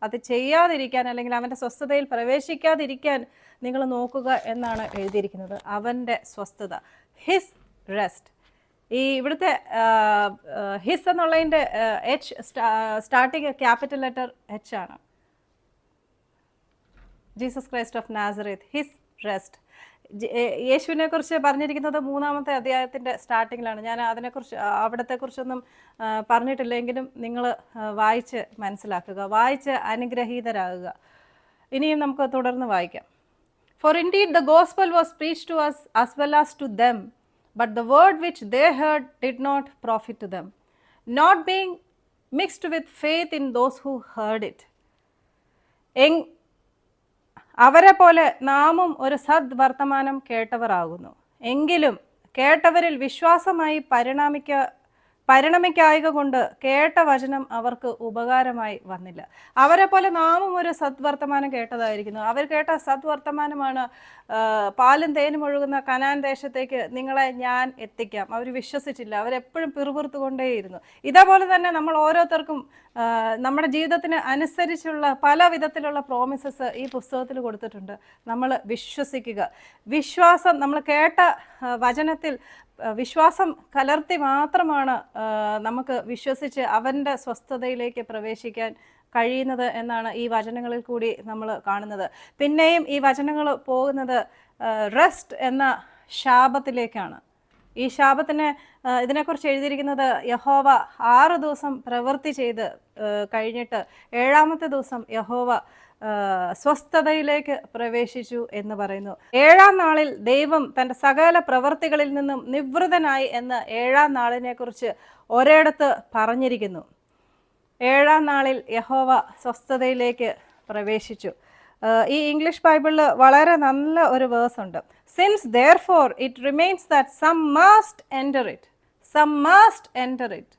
അത് ചെയ്യാതിരിക്കാൻ, അല്ലെങ്കിൽ അവൻ്റെ സ്വസ്ഥതയിൽ പ്രവേശിക്കാതിരിക്കാൻ നിങ്ങൾ നോക്കുക എന്നാണ് എഴുതിയിരിക്കുന്നത്. അവൻ്റെ സ്വസ്ഥത, ഹിസ് റെസ്റ്റ്. ഈ ഇവിടുത്തെ ഹിസ് എന്നുള്ളതിൻ്റെ H starting capital letter H ആണ്. Jesus Christ of Nazareth, his rest. യേശുവിനെ കുറിച്ച് പറഞ്ഞിരിക്കുന്നത് 3-ാമത്തെ അധ്യായത്തിൻ്റെ സ്റ്റാർട്ടിങ്ങിലാണ്. ഞാൻ അവിടത്തെക്കുറിച്ചൊന്നും പറഞ്ഞിട്ടില്ലെങ്കിലും നിങ്ങൾ വായിച്ച് മനസ്സിലാക്കുക, വായിച്ച് അനുഗ്രഹീതരാകുക. ഇനിയും നമുക്ക് തുടർന്ന് വായിക്കാം. For indeed the gospel was preached to us as well as to them, but the word which they heard did not profit to them, not being mixed with faith in those who heard it. അവരെ പോലെ നാമും ഒരു സദ്വർത്തമാനം കേട്ടവരാകുന്നു, എങ്കിലും കേട്ടവരിൽ വിശ്വാസമായി പരിണമിക്കായക കൊണ്ട് കേട്ട വചനം അവർക്ക് ഉപകാരമായി വന്നില്ല. അവരെ പോലെ നാമും ഒരു സദ്വർത്തമാനം കേട്ടതായിരിക്കുന്നു. അവർ കേട്ട സദ്വർത്തമാനമാണ് പാലും തേനും ഒഴുകുന്ന കനാൻ ദേശത്തേക്ക് നിങ്ങളെ ഞാൻ എത്തിക്കാം. അവർ വിശ്വസിച്ചില്ല, അവരെപ്പോഴും പിറുപിറുത്തുകൊണ്ടേയിരുന്നു. ഇതേപോലെ തന്നെ നമ്മൾ ഓരോരുത്തർക്കും നമ്മുടെ ജീവിതത്തിന് അനുസരിച്ചുള്ള പല വിധത്തിലുള്ള പ്രോമിസസ് ഈ പുസ്തകത്തിൽ കൊടുത്തിട്ടുണ്ട്. നമ്മൾ വിശ്വസിക്കുക. വിശ്വാസം, നമ്മൾ കേട്ട വചനത്തിൽ വിശ്വാസം കലർത്തി മാത്രമാണ് നമുക്ക് വിശ്വസിച്ച് അവൻ്റെ സ്വസ്ഥതയിലേക്ക് പ്രവേശിക്കാൻ കഴിയുന്നത് എന്നാണ് ഈ വചനങ്ങളിൽ കൂടി നമ്മൾ കാണുന്നത്. പിന്നെയും ഈ വചനങ്ങൾ പോകുന്നത് റെസ്റ്റ് എന്ന ശാപത്തിലേക്കാണ്. ഈ ശാപത്തിന് ഇതിനെക്കുറിച്ച് എഴുതിയിരിക്കുന്നത് യഹോവ 6 ദിവസം പ്രവൃത്തി ചെയ്ത് കഴിഞ്ഞിട്ട് 7-ാമത്തെ ദിവസം യഹോവ സ്വസ്ഥതയിലേക്ക് പ്രവേശിച്ചു എന്ന് പറയുന്നു. 7-ാം നാളിൽ ദൈവം തൻ്റെ സകല പ്രവൃത്തികളിൽ നിന്നും നിവൃതനായി എന്ന് 7-ാം നാളിനെ കുറിച്ച് ഒരിടത്ത് പറഞ്ഞിരിക്കുന്നു. 7-ാം നാളിൽ യഹോവ സ്വസ്ഥതയിലേക്ക് പ്രവേശിച്ചു. ഈ ഇംഗ്ലീഷ് ബൈബിളിൽ വളരെ നല്ല ഒരു വേഴ്സ് ഉണ്ട്. Since therefore it remains that some must enter it.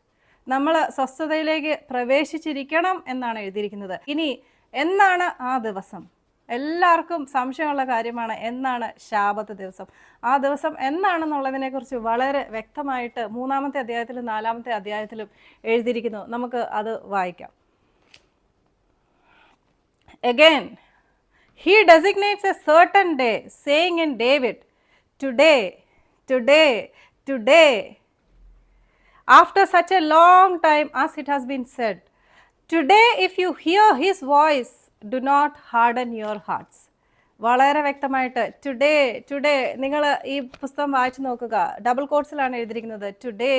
നമ്മൾ സ്വസ്ഥതയിലേക്ക് പ്രവേശിച്ചിരിക്കണം എന്നാണ് എഴുതിയിരിക്കുന്നത്. ഇനി എന്നാണ് ആ ദിവസം? എല്ലാവർക്കും സംശയമുള്ള കാര്യമാണ്, എന്നാണ് ശാബത്ത് ദിവസം? ആ ദിവസം എന്നാണെന്നുള്ളതിനെക്കുറിച്ച് വളരെ വ്യക്തമായിട്ട് 3-ാമത്തെ അധ്യായത്തിലും 4-ാമത്തെ അധ്യായത്തിലും എഴുതിയിരിക്കുന്നു. നമുക്ക് അത് വായിക്കാം. Again, he designates a certain day, saying in David, today, after such a long time as it has been said, today if you hear his voice, do not harden your hearts. വളരെ വ്യക്തമായിട്ട് today നിങ്ങൾ ഈ പുസ്തകം വായിച്ചു നോക്കുക. Double കോട്ട്സിലാണ് എഴുതിയിരിക്കുന്നത്. Today,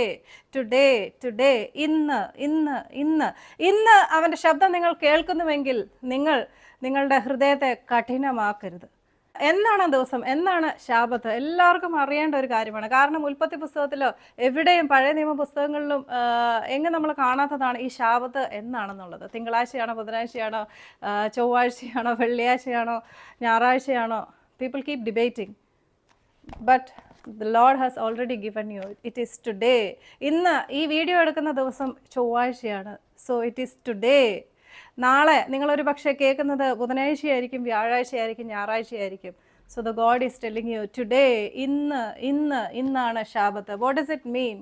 ഇന്ന് അവൻ്റെ ശബ്ദം നിങ്ങൾ കേൾക്കുന്നുവെങ്കിൽ നിങ്ങൾ നിങ്ങളുടെ ഹൃദയത്തെ കഠിനമാക്കരുത്. എന്നാണ് ദിവസം, എന്നാണ് ശാബത്ത്? എല്ലാവർക്കും അറിയേണ്ട ഒരു കാര്യമാണ്. കാരണം ഉൽപ്പത്തി പുസ്തകത്തിലോ എവിടെയും പഴയ നിയമ പുസ്തകങ്ങളിലും എങ്ങും നമ്മൾ കാണാത്തതാണ് ഈ ശാബത്ത് എന്നാണെന്നുള്ളത്. തിങ്കളാഴ്ചയാണോ, ബുധനാഴ്ചയാണോ, ചൊവ്വാഴ്ചയാണോ, വെള്ളിയാഴ്ചയാണോ, ഞായറാഴ്ചയാണോ? People keep debating. But the Lord has already given you. It is today. ഇന്ന് ഈ വീഡിയോ എടുക്കുന്ന ദിവസം ചൊവ്വാഴ്ചയാണ്. So it is today. നാളെ നിങ്ങളൊരു പക്ഷേ കേൾക്കുന്നത് ബുധനാഴ്ചയായിരിക്കും, വ്യാഴാഴ്ചയായിരിക്കും, ഞായറാഴ്ചയായിരിക്കും. So the God is telling you today, ഇന്നാണ് ശാബത്ത്. What does it mean?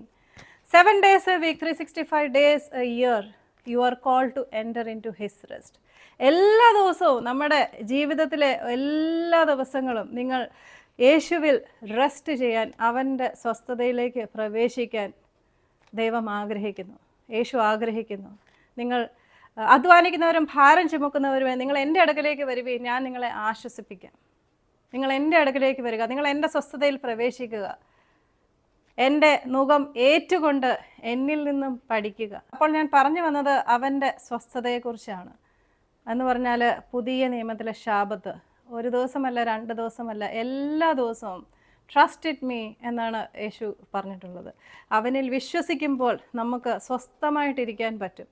7 days a week, 365 days a year, you are called to enter into his rest. എല്ലാ ദിവസവും നമ്മുടെ ജീവിതത്തിലെ എല്ലാ ദിവസങ്ങളും നിങ്ങൾ യേശുവിൽ റെസ്റ്റ് ചെയ്യാൻ, അവൻ്റെ സ്വസ്ഥതയിലേക്ക് പ്രവേശിക്കാൻ ദൈവം ആഗ്രഹിക്കുന്നു, യേശു ആഗ്രഹിക്കുന്നു. നിങ്ങൾ അധ്വാനിക്കുന്നവരും ഭാരം ചുമക്കുന്നവരുമേ, നിങ്ങൾ എൻ്റെ അടുക്കലേക്ക് വരുവീൻ, ഞാൻ നിങ്ങളെ ആശ്വസിപ്പിക്കാം. നിങ്ങൾ എൻ്റെ അടുക്കലേക്ക് വരിക, നിങ്ങൾ എൻ്റെ സ്വസ്ഥതയിൽ പ്രവേശിക്കുക, എൻ്റെ നുകം ഏറ്റുകൊണ്ട് എന്നിൽ നിന്നും പഠിക്കുക. അപ്പോൾ ഞാൻ പറഞ്ഞു വന്നത് അവൻ്റെ സ്വസ്ഥതയെക്കുറിച്ചാണ്. എന്ന് പറഞ്ഞാൽ പുതിയ നിയമത്തിലെ ശാബത്ത് ഒരു ദിവസമല്ല, 2 ദിവസമല്ല, എല്ലാ ദിവസവും ട്രസ്റ്റ് ഇറ്റ് മീ എന്നാണ് യേശു പറഞ്ഞിട്ടുള്ളത്. അവനിൽ വിശ്വസിക്കുമ്പോൾ നമുക്ക് സ്വസ്ഥമായിട്ടിരിക്കാൻ പറ്റും.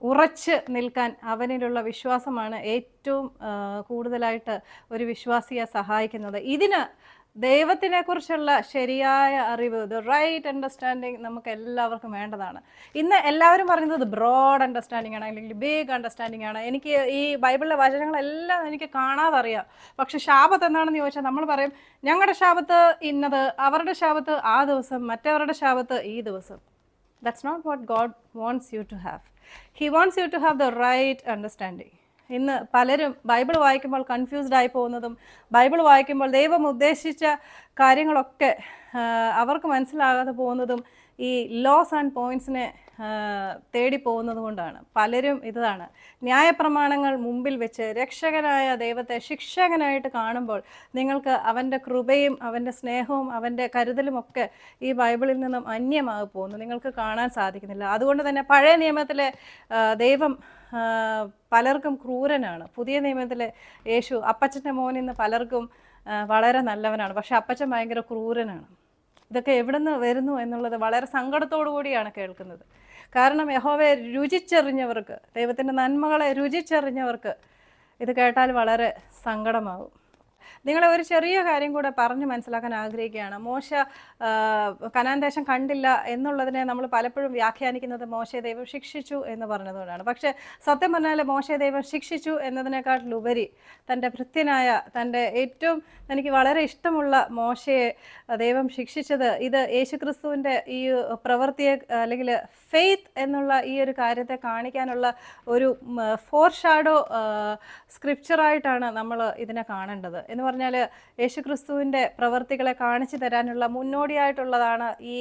ഉറച്ച് നിൽക്കാൻ അവനിലുള്ള വിശ്വാസമാണ് ഏറ്റവും കൂടുതലായിട്ട് ഒരു വിശ്വാസിയെ സഹായിക്കുന്നത്. ഇതിന് ദൈവത്തിനെക്കുറിച്ചുള്ള ശരിയായ അറിവ്, ദ റൈറ്റ് അണ്ടർസ്റ്റാൻഡിങ് നമുക്ക് എല്ലാവർക്കും വേണ്ടതാണ്. ഇന്ന് എല്ലാവരും പറയുന്നത് ബ്രോഡ് അണ്ടർസ്റ്റാൻഡിങ് ആണ്, അല്ലെങ്കിൽ ബിഗ് അണ്ടർസ്റ്റാൻഡിങ് ആണ്. എനിക്ക് ഈ ബൈബിളിലെ വചനങ്ങളെല്ലാം എനിക്ക് കാണാതെ അറിയാം. പക്ഷെ ശാബത്ത് എന്താണെന്ന് ചോദിച്ചാൽ നമ്മൾ പറയും ഞങ്ങളുടെ ശാബത്ത് ഇന്നത്, അവരുടെ ശാബത്ത് ആ ദിവസം, മറ്റവരുടെ ശാബത്ത് ഈ ദിവസം. That's not what God wants you to have. He wants you to have the right understanding. ഇന്ന് പലരും ബൈബിൾ വായിക്കുമ്പോൾ കൺഫ്യൂസ്ഡ് ആയി പോകുന്നതും, ബൈബിൾ വായിക്കുമ്പോൾ ദൈവം ഉദ്ദേശിച്ച കാര്യങ്ങളൊക്കെ അവർക്ക് മനസ്സിലാകാതെ പോകുന്നതും ഈ ലോസ് ആൻഡ് പോയിൻറ്റ്സിനെ തേടി പോകുന്നത് കൊണ്ടാണ്. പലരും ഇതാണ് ന്യായപ്രമാണങ്ങൾ മുമ്പിൽ വെച്ച് രക്ഷകനായ ദൈവത്തെ ശിക്ഷകനായിട്ട് കാണുമ്പോൾ നിങ്ങൾക്ക് അവൻ്റെ കൃപയും അവൻ്റെ സ്നേഹവും അവൻ്റെ കരുതലും ഒക്കെ ഈ ബൈബിളിൽ നിന്നും അന്യമായി പോകുന്നു, നിങ്ങൾക്ക് കാണാൻ സാധിക്കുന്നില്ല. അതുകൊണ്ട് തന്നെ പഴയ നിയമത്തിലെ ദൈവം പലർക്കും ക്രൂരനാണ്. പുതിയ നിയമത്തിലെ യേശു അപ്പച്ചൻ്റെ മോനിന്ന് പലർക്കും വളരെ നല്ലവനാണ്, പക്ഷെ അപ്പച്ചൻ ഭയങ്കര ക്രൂരനാണ്. ഇതൊക്കെ എവിടെ നിന്ന് വരുന്നു എന്നുള്ളത് വളരെ സങ്കടത്തോടു കൂടിയാണ് കേൾക്കുന്നത്. കാരണം യഹോവയെ രുചിച്ചറിഞ്ഞവർക്ക്, ദൈവത്തിൻ്റെ നന്മകളെ രുചിച്ചറിഞ്ഞവർക്ക് ഇത് കേട്ടാൽ വളരെ സങ്കടമാകും. നിങ്ങളെ ഒരു ചെറിയ കാര്യം കൂടെ പറഞ്ഞ് മനസ്സിലാക്കാൻ ആഗ്രഹിക്കുകയാണ്. മോശ കനാൻ ദേശം കണ്ടില്ല എന്നുള്ളതിനെ നമ്മൾ പലപ്പോഴും വ്യാഖ്യാനിക്കുന്നത് മോശയെ ദൈവം ശിക്ഷിച്ചു എന്ന് പറഞ്ഞതുകൊണ്ടാണ്. പക്ഷേ സത്യം പറഞ്ഞാൽ മോശയെ ദൈവം ശിക്ഷിച്ചു എന്നതിനേക്കാട്ടിലുപരി തൻ്റെ ഭൃത്യനായ, തൻ്റെ ഏറ്റവും എനിക്ക് വളരെ ഇഷ്ടമുള്ള മോശയെ ദൈവം ശിക്ഷിച്ചത് ഇത് യേശുക്രിസ്തുവിൻ്റെ ഈ പ്രവൃത്തിയെ, അല്ലെങ്കിൽ ഫെയ്ത്ത് എന്നുള്ള ഈ ഒരു കാര്യത്തെ കാണിക്കാനുള്ള ഒരു ഫോർഷാഡോ സ്ക്രിപ്ചറായിട്ടാണ് നമ്മൾ ഇതിനെ കാണേണ്ടത്. എന്ന് പറഞ്ഞാൽ യേശുക്രിസ്തുവിൻ്റെ പ്രവൃത്തികളെ കാണിച്ചു തരാനുള്ള മുന്നോടിയായിട്ടുള്ളതാണ് ഈ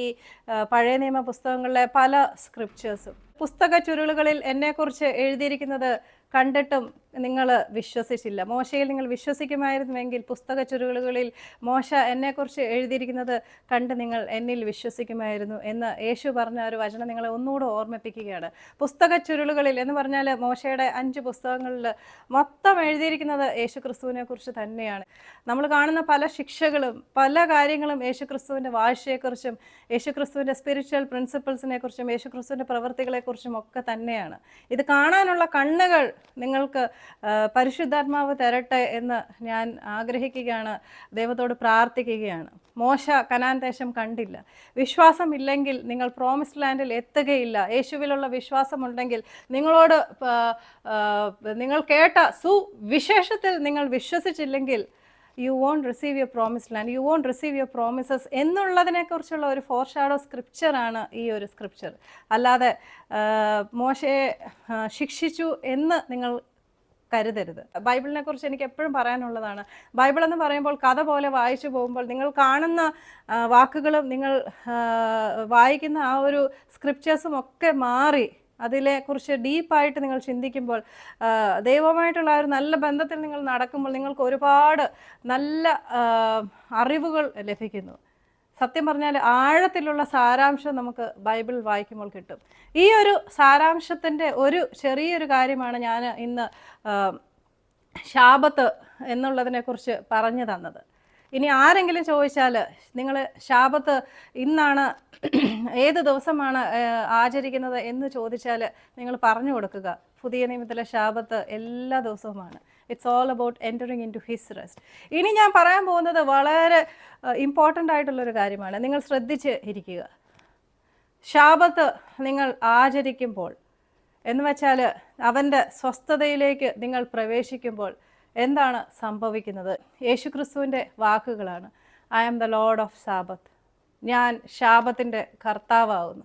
പഴയ നിയമ പുസ്തകങ്ങളിലെ പല സ്ക്രിപ്ചേഴ്സും. പുസ്തക ചുരുളുകളിൽ എന്നെക്കുറിച്ച് എഴുതിയിരിക്കുന്നത് കണ്ടിട്ടും നിങ്ങൾ വിശ്വസിച്ചില്ല. മോശയിൽ നിങ്ങൾ വിശ്വസിക്കുമായിരുന്നുവെങ്കിൽ പുസ്തക ചുരുളുകളിൽ മോശ എന്നെക്കുറിച്ച് എഴുതിയിരിക്കുന്നത് കണ്ട് നിങ്ങൾ എന്നിൽ വിശ്വസിക്കുമായിരുന്നു എന്ന് യേശു പറഞ്ഞ ഒരു വചനം നിങ്ങളെ ഒന്നുകൂടെ ഓർമ്മിപ്പിക്കുകയാണ്. പുസ്തക ചുരുളുകളിൽ എന്ന് പറഞ്ഞാൽ മോശയുടെ 5 പുസ്തകങ്ങളിൽ മൊത്തം എഴുതിയിരിക്കുന്നത് യേശുക്രിസ്തുവിനെ കുറിച്ച് തന്നെയാണ്. നമ്മൾ കാണുന്ന പല ശിക്ഷകളും പല കാര്യങ്ങളും യേശുക്രിസ്തുവിൻ്റെ വാഴ്ചയെക്കുറിച്ചും യേശുക്രിസ്തുവിൻ്റെ സ്പിരിച്വൽ പ്രിൻസിപ്പിൾസിനെ കുറിച്ചും യേശുക്രിസ്തുവിൻ്റെ പ്രവൃത്തികളെക്കുറിച്ചും ഒക്കെ തന്നെയാണ്. ഇത് കാണാനുള്ള കണ്ണുകൾ നിങ്ങൾക്ക് പരിശുദ്ധാത്മാവ് തരട്ടെ എന്ന് ഞാൻ ആഗ്രഹിക്കുകയാണ്, ദൈവത്തോട് പ്രാർത്ഥിക്കുകയാണ്. മോശ കനാൻ ദേശം കണ്ടില്ല. വിശ്വാസമില്ലെങ്കിൽ നിങ്ങൾ പ്രോമിസ്ഡ് ലാൻഡിൽ എത്തുകയില്ല. യേശുവിലുള്ള വിശ്വാസമുണ്ടെങ്കിൽ നിങ്ങളോട് നിങ്ങൾ കേട്ട സുവിശേഷത്തിൽ നിങ്ങൾ വിശ്വസിച്ചില്ലെങ്കിൽ you won't receive your promised land, you won't receive your promises എന്നുള്ളതിനെക്കുറിച്ചുള്ള ഒരു ഫോർഷാഡോ സ്ക്രിപ്ചറാണ് ഈ ഒരു സ്ക്രിപ്ചർ. അല്ലാതെ മോശയെ ശിക്ഷിച്ചു എന്ന് നിങ്ങൾ കരുതരുത്. ബൈബിളിനെ കുറിച്ച് എനിക്ക് എപ്പോഴും പറയാനുള്ളതാണ്, ബൈബിൾ എന്ന് പറയുമ്പോൾ കഥ പോലെ വായിച്ചു പോകുമ്പോൾ നിങ്ങൾ കാണുന്ന വാക്കുകളും നിങ്ങൾ വായിക്കുന്ന ആ ഒരു സ്ക്രിപ്ചേഴ്സും ഒക്കെ മാറി അതിനെക്കുറിച്ച് ഡീപ്പായിട്ട് നിങ്ങൾ ചിന്തിക്കുമ്പോൾ, ദൈവമായിട്ടുള്ള ആ ഒരു നല്ല ബന്ധത്തിൽ നിങ്ങൾ നടക്കുമ്പോൾ നിങ്ങൾക്ക് ഒരുപാട് നല്ല അറിവുകൾ ലഭിക്കുന്നു. സത്യം പറഞ്ഞാൽ ആഴത്തിലുള്ള സാരാംശം നമുക്ക് ബൈബിൾ വായിക്കുമ്പോൾ കിട്ടും. ഈ ഒരു സാരാംശത്തിൻ്റെ ഒരു ചെറിയൊരു കാര്യമാണ് ഞാൻ ഇന്ന് ശാബത്ത് എന്നുള്ളതിനെക്കുറിച്ച് പറഞ്ഞു തന്നത്. ഇനി ആരെങ്കിലും ചോദിച്ചാൽ നിങ്ങൾ ശാബത്ത് ഇന്നാണ് ഏത് ദിവസമാണ് ആചരിക്കുന്നത് എന്ന് ചോദിച്ചാൽ നിങ്ങൾ പറഞ്ഞു കൊടുക്കുക, പുതിയ നിയമത്തിലെ ശാബത്ത് എല്ലാ ദിവസവുമാണ്. It's all about entering in to his rest. ഇനി ഞാൻ പറയാൻ പോകുന്നത് വളരെ ഇമ്പോർട്ടൻ്റ് ആയിട്ടുള്ളൊരു കാര്യമാണ്. നിങ്ങൾ ശ്രദ്ധിച്ച് ഇരിക്കുക. ശാബത്ത് നിങ്ങൾ ആചരിക്കുമ്പോൾ എന്ന് വെച്ചാൽ അവൻ്റെ സ്വസ്ഥതയിലേക്ക് നിങ്ങൾ പ്രവേശിക്കുമ്പോൾ എന്താണ് സംഭവിക്കുന്നത്? യേശുക്രിസ്തുവിൻ്റെ വാക്കുകളാണ്, I am the Lord of Sabbath. ഞാൻ ശാബത്തിൻ്റെ കർത്താവാകുന്നു.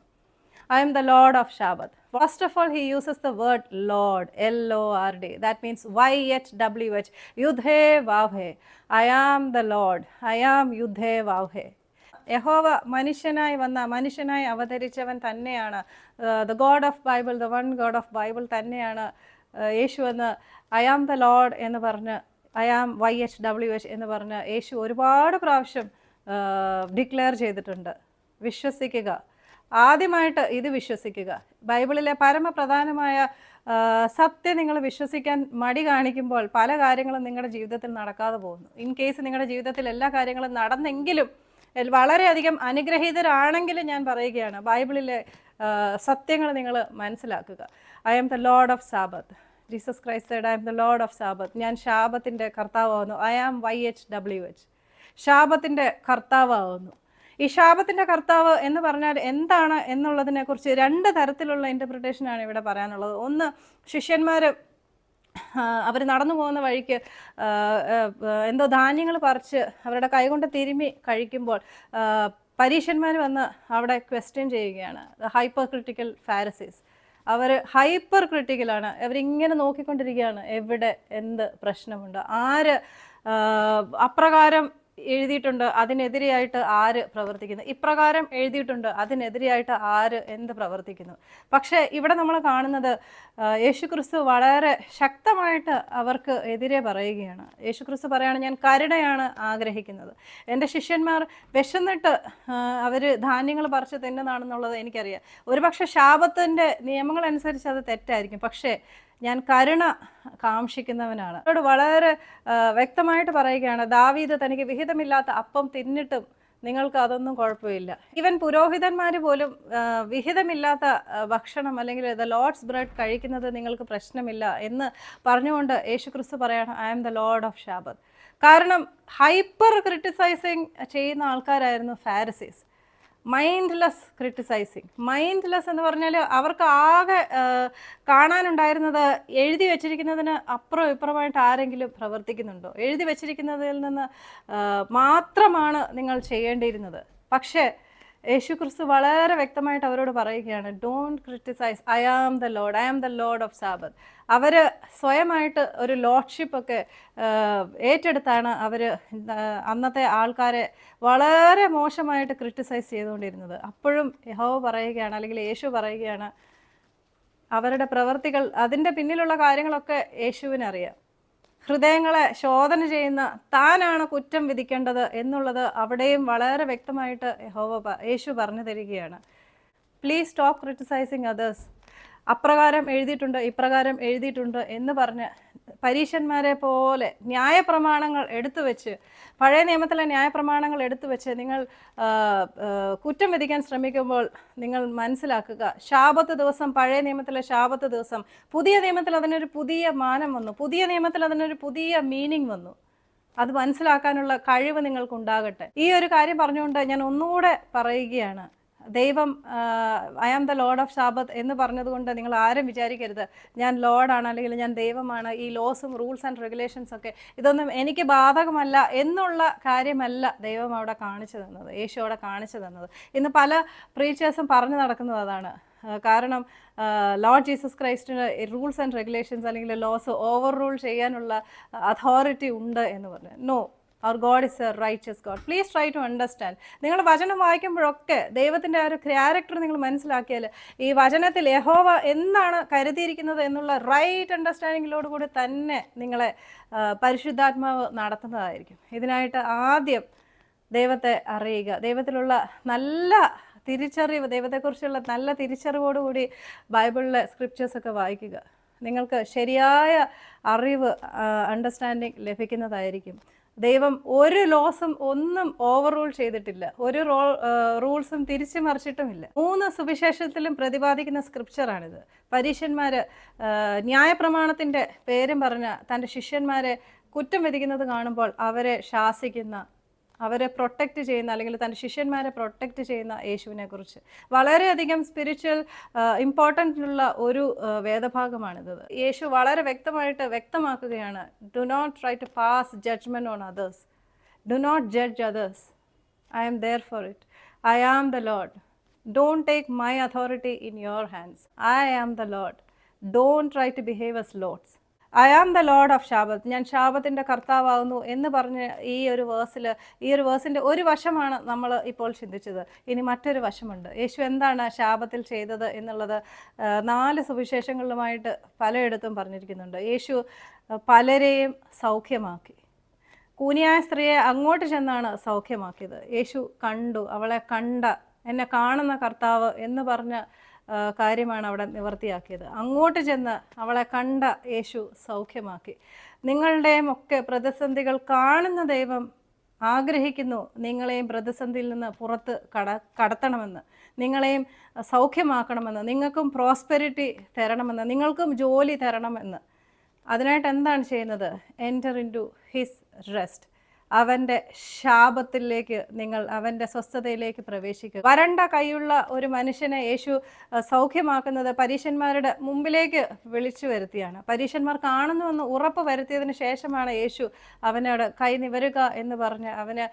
I am the Lord of Shabbat. First of all, he uses the word Lord, L-O-R-D. That means Y-H-W-H, Yudhe Vavhe. I am the Lord. I am Yudhe Vavhe. യഹോവ മനുഷ്യനായി അവതരിച്ചവൻ തന്നെയാണ്. The God of Bible, the one God of Bible തന്നെയാണ് യേശു എന്ന് I am the Lord എന്ന് പറഞ്ഞ്, I am YHWH എന്ന് പറഞ്ഞ് യേശു ഒരുപാട് പ്രാവശ്യം ഡിക്ലെയർ ചെയ്തിട്ടുണ്ട്. വിശ്വസിക്കുക, ആദ്യമായിട്ട് ഇത് വിശ്വസിക്കുക. ബൈബിളിലെ പരമപ്രധാനമായ സത്യം നിങ്ങൾ വിശ്വസിക്കാൻ മടി കാണിക്കുമ്പോൾ പല കാര്യങ്ങളും നിങ്ങളുടെ ജീവിതത്തിൽ നടക്കാതെ പോകുന്നു. ഇൻ കേസ് നിങ്ങളുടെ ജീവിതത്തിൽ എല്ലാ കാര്യങ്ങളും നടന്നെങ്കിലും വളരെയധികം അനുഗ്രഹീതരാണെങ്കിലും ഞാൻ പറയുകയാണ്, ബൈബിളിലെ സത്യങ്ങൾ നിങ്ങൾ മനസ്സിലാക്കുക. I am the Lord of Sabbath. Jesus Christ said, I am the Lord of Sabbath. ഞാൻ ശാബത്തിൻ്റെ കർത്താവാകുന്നു. I am YHWH. ശാബത്തിൻ്റെ കർത്താവാകുന്നു. ഈ ശാബത്തിൻ്റെ കർത്താവ് എന്ന് പറഞ്ഞാൽ എന്താണ് എന്നുള്ളതിനെക്കുറിച്ച് രണ്ട് തരത്തിലുള്ള ഇൻ്റർപ്രിട്ടേഷനാണ് ഇവിടെ പറയാനുള്ളത്. ഒന്ന്, ശിഷ്യന്മാർ അവർ നടന്നു പോകുന്ന വഴിക്ക് എന്തോ ധാന്യങ്ങൾ പറിച്ച് അവരുടെ കൈകൊണ്ട് തിരുമ്മി കഴിക്കുമ്പോൾ പരീശന്മാർ വന്ന് അവിടെ ക്വസ്റ്റ്യൻ ചെയ്യുകയാണ്. Hyper critical Pharisees. അവർ ഹൈപ്പർ ക്രിട്ടിക്കലാണ്. അവരിങ്ങനെ നോക്കിക്കൊണ്ടിരിക്കുകയാണ്, എവിടെ എന്ത് പ്രശ്നമുണ്ട്, ആര് അപ്രകാരം എഴുതിയിട്ടുണ്ട് അതിനെതിരെയായിട്ട് ആര് പ്രവർത്തിക്കുന്നു, ഇപ്രകാരം എഴുതിയിട്ടുണ്ട് അതിനെതിരെയായിട്ട് ആര് എന്ത് പ്രവർത്തിക്കുന്നു. പക്ഷേ ഇവിടെ നമ്മൾ കാണുന്നത് യേശുക്രിസ്തു വളരെ ശക്തമായിട്ട് അവർക്ക് എതിരെ പറയുകയാണ്. യേശുക്രിസ്തു പറയുകയാണ്, ഞാൻ കരുണയാണ് ആഗ്രഹിക്കുന്നത്. എൻ്റെ ശിഷ്യന്മാർ വിശന്നിട്ട് അവർ ധാന്യങ്ങൾ പറിച്ച് തിന്നുന്നതാണെന്നുള്ളത് എനിക്കറിയാം. ഒരുപക്ഷെ ശാബത്തിൻ്റെ നിയമങ്ങളനുസരിച്ച് അത് തെറ്റായിരിക്കും, പക്ഷേ ഞാൻ കരുണ കാക്ഷിക്കുന്നവനാണ്. അവരോട് വളരെ വ്യക്തമായിട്ട് പറയുകയാണ്, ദാവീദ് തനിക്ക് വിഹിതമില്ലാത്ത അപ്പം തിന്നിട്ടും നിങ്ങൾക്ക് അതൊന്നും കുഴപ്പമില്ല. ഈവൻ പുരോഹിതന്മാർ പോലും വിഹിതമില്ലാത്ത ഭക്ഷണം അല്ലെങ്കിൽ ദ ലോർഡ്സ് ബ്രെഡ് കഴിക്കുന്നത് നിങ്ങൾക്ക് പ്രശ്നമില്ല എന്ന് പറഞ്ഞുകൊണ്ട് യേശുക്രിസ്തു പറയാണ്, I am the Lord of Sabbath. കാരണം ഹൈപ്പർ ക്രിട്ടിസൈസിങ് ചെയ്യുന്ന ആൾക്കാരായിരുന്നു ഫാരിസീസ്. Mindless criticising. മൈൻഡ്ലെസ് എന്ന് പറഞ്ഞാൽ അവർക്ക് ആകെ കാണാനുണ്ടായിരുന്നത് എഴുതി വച്ചിരിക്കുന്നതിന് അപ്പുറം ഇപ്പുറമായിട്ട് ആരെങ്കിലും പ്രവർത്തിക്കുന്നുണ്ടോ, എഴുതി വച്ചിരിക്കുന്നതിൽ നിന്ന് മാത്രമാണ് നിങ്ങൾ ചെയ്യേണ്ടിയിരുന്നത്. പക്ഷേ യേശുക്രിസ്തു വളരെ വ്യക്തമായിട്ട് അവരോട് പറയുകയാണ്, don't criticise, I am the Lord, I am the Lord of Sabbath. അവർ സ്വയമായിട്ട് ഒരു ലോർഡ്ഷിപ്പൊക്കെ ഏറ്റെടുത്താണ് അവർ അന്നത്തെ ആൾക്കാരെ വളരെ മോശമായിട്ട് ക്രിട്ടിസൈസ് ചെയ്തുകൊണ്ടിരുന്നത്. അപ്പോഴും യഹോവ പറയുകയാണ്, അല്ലെങ്കിൽ യേശു പറയുകയാണ്, അവരുടെ പ്രവർത്തികൾ, അതിൻ്റെ പിന്നിലുള്ള കാര്യങ്ങളൊക്കെ യേശുവിനറിയാം. ഹൃദയങ്ങളെ ശോധന ചെയ്യുന്ന താനാണ് കുറ്റം വിധിക്കേണ്ടത് എന്നുള്ളത് അവിടെയും വളരെ വ്യക്തമായിട്ട് യേശു പറഞ്ഞു തരികയാണ്. Please stop criticising others. അപ്രകാരം എഴുതിയിട്ടുണ്ട് ഇപ്രകാരം എഴുതിയിട്ടുണ്ട് എന്ന് പറഞ്ഞ് പരീശന്മാരെ പോലെ ന്യായപ്രമാണങ്ങൾ എടുത്തു വെച്ച്, പഴയ നിയമത്തിലെ ന്യായപ്രമാണങ്ങൾ എടുത്തു വെച്ച് നിങ്ങൾ കുറ്റം വിധിക്കാൻ ശ്രമിക്കുമ്പോൾ നിങ്ങൾ മനസ്സിലാക്കുക, ശാബത്ത് ദിവസം, പഴയ നിയമത്തിലെ ശാബത്ത് ദിവസം, പുതിയ നിയമത്തിൽ അതിനൊരു പുതിയ മാനം വന്നു, പുതിയ നിയമത്തിൽ അതിനൊരു പുതിയ മീനിങ് വന്നു. അത് മനസ്സിലാക്കാനുള്ള കഴിവ് നിങ്ങൾക്കുണ്ടാകട്ടെ. ഈ ഒരു കാര്യം പറഞ്ഞുകൊണ്ട് ഞാൻ ഒന്നുകൂടെ പറയുകയാണ്, ദൈവം I am the Lord of Sabbath എന്ന് പറഞ്ഞതുകൊണ്ട് നിങ്ങൾ ആരും വിചാരിക്കരുത് ഞാൻ ലോർഡാണ് അല്ലെങ്കിൽ ഞാൻ ദൈവമാണ്, ഈ ലോസും റൂൾസ് ആൻഡ് റെഗുലേഷൻസ് ഒക്കെ ഇതൊന്നും എനിക്ക് ബാധകമല്ല എന്നുള്ള കാര്യമല്ല ദൈവം അവിടെ കാണിച്ചു തന്നത്, യേശു അവിടെ കാണിച്ചു തന്നത്. ഇന്ന് പല പ്രീച്ചേഴ്സും പറഞ്ഞു നടക്കുന്നത് അതാണ്. കാരണം ലോർഡ് ജീസസ് ക്രൈസ്റ്റിന് റൂൾസ് ആൻഡ് റെഗുലേഷൻസ് അല്ലെങ്കിൽ ലോസ് ഓവർ റൂൾ ചെയ്യാനുള്ള അതോറിറ്റി ഉണ്ട് എന്ന് പറഞ്ഞു. No, our God is a righteous God. Please try to understand. നിങ്ങൾ വചനം വായിക്കുമ്പോഴൊക്കെ ദൈവത്തിൻ്റെ ആ ഒരു ക്യാരക്ടർ നിങ്ങൾ മനസ്സിലാക്കിയാൽ ഈ വചനത്തിൽ യഹോവ എന്താണ് കരുതിയിരിക്കുന്നത് എന്നുള്ള റൈറ്റ് അണ്ടർസ്റ്റാൻഡിങ്ങിലോട് കൂടി തന്നെ നിങ്ങളെ പരിശുദ്ധാത്മാവ് നടത്തുന്നതായിരിക്കും. ഇതിനായിട്ട് ആദ്യം ദൈവത്തെ അറിയുക, ദൈവത്തിലുള്ള നല്ല തിരിച്ചറിവ്, ദൈവത്തെക്കുറിച്ചുള്ള നല്ല തിരിച്ചറിവോടുകൂടി ബൈബിളിലെ സ്ക്രിപ്റ്റേഴ്സൊക്കെ വായിക്കുക. നിങ്ങൾക്ക് ശരിയായ അറിവ്, അണ്ടർസ്റ്റാൻഡിങ് ലഭിക്കുന്നതായിരിക്കും. ദൈവം ഒരു ലോസും ഒന്നും ഓവർ റൂൾ ചെയ്തിട്ടില്ല, ഒരു റൂൾസും തിരിച്ചു മറിച്ചിട്ടുമില്ല. 3 സുവിശേഷത്തിലും പ്രതിപാദിക്കുന്ന സ്ക്രിപ്ചറാണിത്. പരീശന്മാർ ന്യായപ്രമാണത്തിൻ്റെ പേരും പറഞ്ഞ തൻ്റെ ശിഷ്യന്മാരെ കുറ്റം വിധിക്കുന്നത് കാണുമ്പോൾ അവരെ ശാസിക്കുന്ന, അവരെ പ്രൊട്ടക്റ്റ് ചെയ്യുന്ന, അല്ലെങ്കിൽ തൻ്റെ ശിഷ്യന്മാരെ പ്രൊട്ടക്റ്റ് ചെയ്യുന്ന യേശുവിനെ കുറിച്ച് വളരെയധികം സ്പിരിച്വൽ ഇമ്പോർട്ടൻ്റ് ഉള്ള ഒരു വേദഭാഗമാണിത്. യേശു വളരെ വ്യക്തമാക്കുകയാണ്, do not try to pass judgement on others, do not judge others, I am there for it, I am the Lord, don't take my authority in your hands, I am the Lord, don't try to behave as lords, I am the Lord of Sabbath, ഞാൻ ശാബത്തിൻ്റെ കർത്താവാകുന്നു എന്ന് പറഞ്ഞ് ഈ ഒരു വേഴ്സിൻ്റെ ഒരു വശമാണ് നമ്മൾ ഇപ്പോൾ ചിന്തിച്ചത്. ഇനി മറ്റൊരു വശമുണ്ട്. യേശു എന്താണ് ശാബത്തിൽ ചെയ്തത് എന്നുള്ളത് 4 സുവിശേഷങ്ങളിലുമായിട്ട് പലയിടത്തും പറഞ്ഞിരിക്കുന്നുണ്ട്. യേശു പലരെയും സൗഖ്യമാക്കി. കൂനിയായ സ്ത്രീയെ അങ്ങോട്ട് ചെന്നാണ് സൗഖ്യമാക്കിയത്. യേശു കണ്ടു, അവളെ എന്നെ കാണുന്ന കർത്താവ് എന്ന് പറഞ്ഞ കാര്യമാണ് അവിടെ നിവർത്തിയാക്കിയത്. അങ്ങോട്ട് ചെന്ന് അവളെ കണ്ട യേശു സൗഖ്യമാക്കി. നിങ്ങളുടെയും ഒക്കെ പ്രതിസന്ധികൾ കാണുന്ന ദൈവം ആഗ്രഹിക്കുന്നു നിങ്ങളെയും പ്രതിസന്ധിയിൽ നിന്ന് പുറത്ത് കടത്തണമെന്ന്, നിങ്ങളെയും സൗഖ്യമാക്കണമെന്ന്, നിങ്ങൾക്കും പ്രോസ്പെരിറ്റി തരണമെന്ന്, നിങ്ങൾക്കും ജോലി തരണമെന്ന്. അതിനായിട്ട് എന്താണ് ചെയ്യുന്നത്? Enter in to his rest. അവൻ്റെ ശാപത്തിലേക്ക് നിങ്ങൾ, അവൻ്റെ സ്വസ്ഥതയിലേക്ക് പ്രവേശിക്കുക. വരണ്ട കൈയുള്ള ഒരു മനുഷ്യനെ യേശു സൗഖ്യമാക്കുന്നത് പരീശന്മാരുടെ മുമ്പിലേക്ക് വിളിച്ചു വരുത്തിയാണ്. പരീശന്മാർ കാണുന്നുവെന്ന് ഉറപ്പ് വരുത്തിയതിന് ശേഷമാണ് യേശു അവനോട് കൈ നിവരുക എന്ന് പറഞ്ഞ് അവന്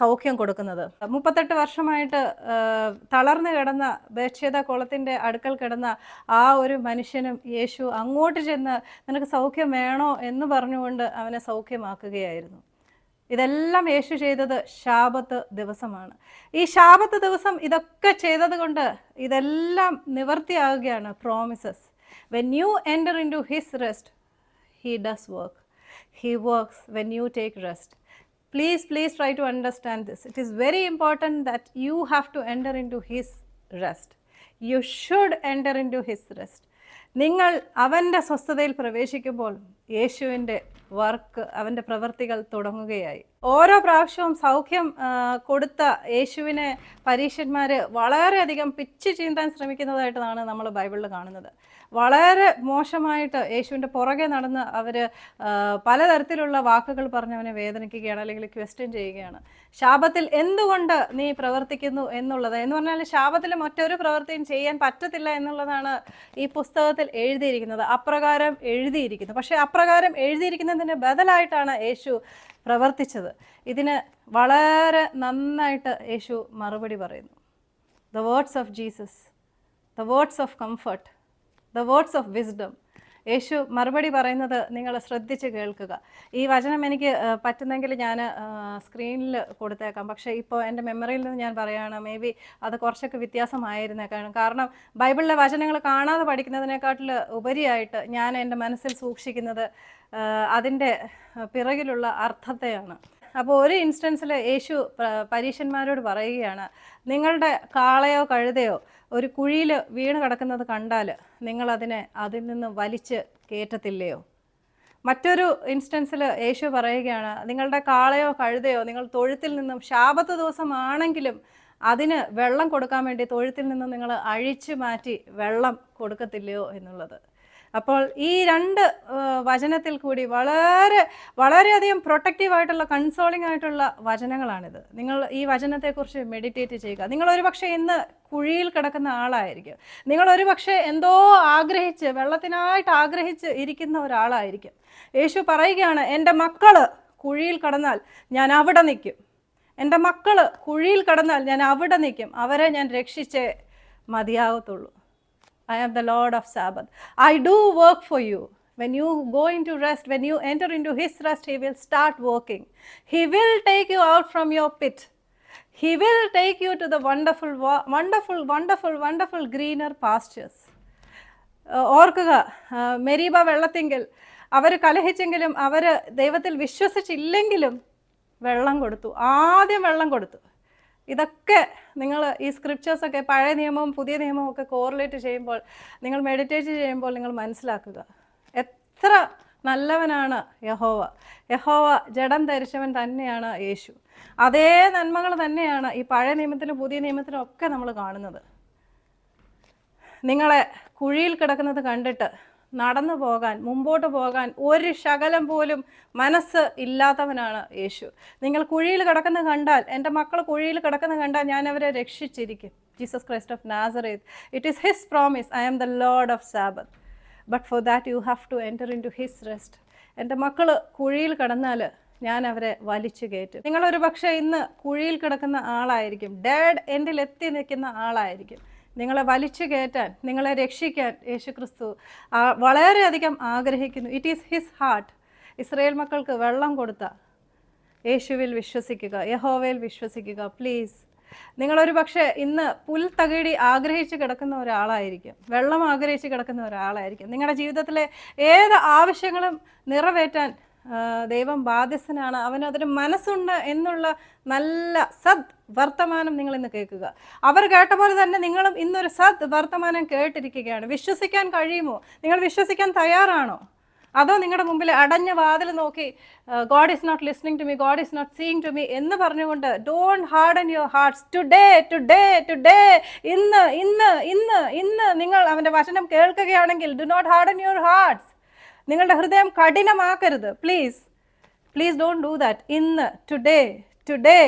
സൗഖ്യം കൊടുക്കുന്നത്. 38 വർഷമായിട്ട് തളർന്നു കിടന്ന ബേത്ശേദ കുളത്തിൻ്റെ അടുക്കൽ കിടന്ന ആ ഒരു മനുഷ്യനും യേശു അങ്ങോട്ട് ചെന്ന് നിനക്ക് സൗഖ്യം വേണോ എന്ന് പറഞ്ഞുകൊണ്ട് അവനെ സൗഖ്യമാക്കുകയായിരുന്നു. ഇതെല്ലാം യേശു ചെയ്തത് ശാബത്ത് ദിവസമാണ്. ഈ ശാബത്ത് ദിവസം ഇതൊക്കെ ചെയ്തത് കൊണ്ട് ഇതെല്ലാം നിവർത്തിയാകുകയാണ്. Promises. When you enter in to his rest, he does work. He works when you take rest. Please try to understand this. It is very important that you have to enter into his rest. You should enter into his rest. നിങ്ങൾ അവൻ്റെ സ്വസ്ഥതയിൽ പ്രവേശിക്കുമ്പോൾ യേശുവിൻ്റെ work, അവൻ്റെ പ്രവൃത്തികൾ തുടങ്ങുകയായി. ഓരോ പ്രാവശ്യവും സൗഖ്യം കൊടുത്ത യേശുവിനെ പരീശന്മാർ വളരെയധികം പിച്ച് ചീന്താൻ ശ്രമിക്കുന്നതായിട്ടാണ് നമ്മൾ ബൈബിളിൽ കാണുന്നത്. വളരെ മോശമായിട്ട് യേശുവിൻ്റെ പുറകെ നടന്ന് അവർ പലതരത്തിലുള്ള വാക്കുകൾ പറഞ്ഞ് അവനെ വേദനിക്കുകയാണ്, അല്ലെങ്കിൽ ക്വസ്റ്റ്യൻ ചെയ്യുകയാണ്. ശാപത്തിൽ എന്തുകൊണ്ട് നീ പ്രവർത്തിക്കുന്നു എന്നുള്ളത്, എന്ന് പറഞ്ഞാൽ ശാപത്തിൽ മറ്റൊരു പ്രവൃത്തിയും ചെയ്യാൻ പറ്റത്തില്ല എന്നുള്ളതാണ് ഈ പുസ്തകത്തിൽ എഴുതിയിരിക്കുന്നത്. അപ്രകാരം എഴുതിയിരിക്കുന്നു. പക്ഷേ അപ്രകാരം എഴുതിയിരിക്കുന്നതിന് ബദലായിട്ടാണ് യേശു പ്രവർത്തിച്ചത്. ഇതിന് വളരെ നന്നായിട്ട് യേശു മറുപടി പറയുന്നു. The words of Jesus, the words of comfort, the words of wisdom. യേശു മറുപടി പറയുന്നത് നിങ്ങൾ ശ്രദ്ധിച്ച് കേൾക്കുക. ഈ വചനം എനിക്ക് പറ്റുന്നെങ്കിൽ ഞാൻ സ്ക്രീനിൽ കൊടുത്തേക്കാം. പക്ഷേ ഇപ്പോൾ എൻ്റെ മെമ്മറിയിൽ നിന്ന് ഞാൻ പറയുകയാണ്, മേ ബി അത് കുറച്ചൊക്കെ വ്യത്യാസമായിരുന്നേക്കാണ്. കാരണം ബൈബിളിലെ വചനങ്ങൾ കാണാതെ പഠിക്കുന്നതിനെക്കാട്ടിൽ ഉപരിയായിട്ട് ഞാൻ എൻ്റെ മനസ്സിൽ സൂക്ഷിക്കുന്നത് അതിൻ്റെ പിറകിലുള്ള അർത്ഥത്തെയാണ്. അപ്പോൾ ഒരു ഇൻസ്റ്റൻസിൽ യേശു പരീശന്മാരോട് പറയുകയാണ്, നിങ്ങളുടെ കാളയോ കഴുതയോ ഒരു കുഴിയിൽ വീണ് കിടക്കുന്നത് കണ്ടാൽ അതിൽ നിന്ന് വലിച്ച് കയറ്റത്തില്ലയോ? മറ്റൊരു ഇൻസ്റ്റൻസിൽ യേശു പറയുകയാണ്, നിങ്ങളുടെ കാളയോ കഴുതയോ നിങ്ങൾ തൊഴുത്തിൽ നിന്നും ശാബത്ത് ദിവസമാണെങ്കിലും അതിന് വെള്ളം കൊടുക്കാൻ വേണ്ടി തൊഴുത്തിൽ നിന്നും നിങ്ങൾ അഴിച്ചു മാറ്റി വെള്ളം കൊടുക്കത്തില്ലയോ എന്നുള്ളത്. അപ്പോൾ ഈ 2 വചനത്തിൽ കൂടി വളരെയധികം പ്രൊട്ടക്റ്റീവായിട്ടുള്ള, കൺസോളിംഗ് ആയിട്ടുള്ള വചനങ്ങളാണിത്. നിങ്ങൾ ഈ വചനത്തെക്കുറിച്ച് മെഡിറ്റേറ്റ് ചെയ്യുക. നിങ്ങളൊരു പക്ഷേ ഇന്ന് കുഴിയിൽ കിടക്കുന്ന ആളായിരിക്കും. നിങ്ങളൊരു പക്ഷേ എന്തോ വെള്ളത്തിനായിട്ട് ആഗ്രഹിച്ച് ഇരിക്കുന്ന ഒരാളായിരിക്കും. യേശു പറയുകയാണ്, എൻ്റെ മക്കൾ കുഴിയിൽ കടന്നാൽ ഞാൻ അവിടെ നിൽക്കും. എൻ്റെ മക്കൾ കുഴിയിൽ കടന്നാൽ ഞാൻ അവിടെ നിൽക്കും. അവരെ ഞാൻ രക്ഷിച്ചേ മതിയാകത്തുള്ളൂ. I am the Lord of Sabbath. I do work for you. When you go into rest, when you enter into his rest, he will start working. He will take you out from your pit. He will take you to the wonderful greener pastures. ഓർക്കുക, മെരീബ വെള്ളത്തിങ്കിൽ അവർ കലഹിച്ചെങ്കിലും അവർ ദൈവത്തിൽ വിശ്വസിച്ചില്ലെങ്കിലും വെള്ളം കൊടുത്തു. ആദ്യം വെള്ളം കൊടുത്തു. ഇതൊക്കെ നിങ്ങൾ ഈ സ്ക്രിപ്റ്റേഴ്സൊക്കെ പഴയ നിയമവും പുതിയ നിയമവും ഒക്കെ കോറിലേറ്റ് ചെയ്യുമ്പോൾ, നിങ്ങൾ മെഡിറ്റേറ്റ് ചെയ്യുമ്പോൾ നിങ്ങൾ മനസ്സിലാക്കുക എത്ര നല്ലവനാണ് യഹോവ. യഹോവ ജഡം ധരിച്ചവൻ തന്നെയാണ് യേശു. അതേ നന്മകൾ തന്നെയാണ് ഈ പഴയ നിയമത്തിലും പുതിയ നിയമത്തിലും ഒക്കെ നമ്മൾ കാണുന്നത്. നിങ്ങളെ കുഴിയിൽ കിടക്കുന്നത് കണ്ടിട്ട് നടന്നു പോകാൻ, മുമ്പോട്ട് പോകാൻ ഒരു ശകലം പോലും മനസ്സ് ഇല്ലാത്തവനാണ് യേശു. നിങ്ങൾ കുഴിയിൽ കിടക്കുന്നത് കണ്ടാൽ, എൻ്റെ മക്കൾ കുഴിയിൽ കിടക്കുന്നത് കണ്ടാൽ ഞാൻ അവരെ രക്ഷിച്ചിരിക്കും. Jesus Christ of Nazareth, it is his promise, I am the Lord of Sabbath, but for that you have to enter in to his rest. എൻ്റെ മക്കൾ കുഴിയിൽ കിടന്നാൽ ഞാൻ അവരെ വലിച്ചു കയറ്റും. നിങ്ങളൊരു പക്ഷേ ഇന്ന് കുഴിയിൽ കിടക്കുന്ന ആളായിരിക്കും, ഡെഡ് എൻഡിൽ എത്തി നിൽക്കുന്ന ആളായിരിക്കും. നിങ്ങളെ വലിച്ചു കയറ്റാൻ, നിങ്ങളെ രക്ഷിക്കാൻ യേശുക്രിസ്തു വളരെയധികം ആഗ്രഹിക്കുന്നു. It is his heart. Israel മക്കൾക്ക് വെള്ളം കൊടുത്ത യേശുവിൽ വിശ്വസിക്കുക, യഹോവയിൽ വിശ്വസിക്കുക. പ്ലീസ്, നിങ്ങളൊരു പക്ഷേ ഇന്ന് പുൽത്തകിടി ആഗ്രഹിച്ച് കിടക്കുന്ന ഒരാളായിരിക്കും, വെള്ളം ആഗ്രഹിച്ച് കിടക്കുന്ന ഒരാളായിരിക്കും. നിങ്ങളുടെ ജീവിതത്തിലെ ഏത് ആവശ്യങ്ങളും നിറവേറ്റാൻ ദൈവം ബാധ്യസ്ഥനാണ്. അവനതിന് മനസ്സുണ്ട് എന്നുള്ള നല്ല സദ് വർത്തമാനം നിങ്ങൾ ഇന്ന് കേൾക്കുക. അവർ കേട്ട പോലെ തന്നെ നിങ്ങളും ഇന്നൊരു സദ് വർത്തമാനം കേട്ടിരിക്കുകയാണ്. വിശ്വസിക്കാൻ കഴിയുമോ? നിങ്ങൾ വിശ്വസിക്കാൻ തയ്യാറാണോ? അതോ നിങ്ങളുടെ മുമ്പിൽ അടഞ്ഞ വാതിൽ നോക്കി God is not listening to me, God is not seeing to me എന്ന് പറഞ്ഞുകൊണ്ട് don't harden your hearts. Today today today, ഇന്ന് ഇന്ന് ഇന്ന് ഇന്ന് നിങ്ങൾ അവൻ്റെ വചനം കേൾക്കുകയാണെങ്കിൽ do not harden your hearts. നിങ്ങളുടെ ഹൃദയം കഠിനമാക്കരുത്. Please please don't do that. ഇന്ന് today today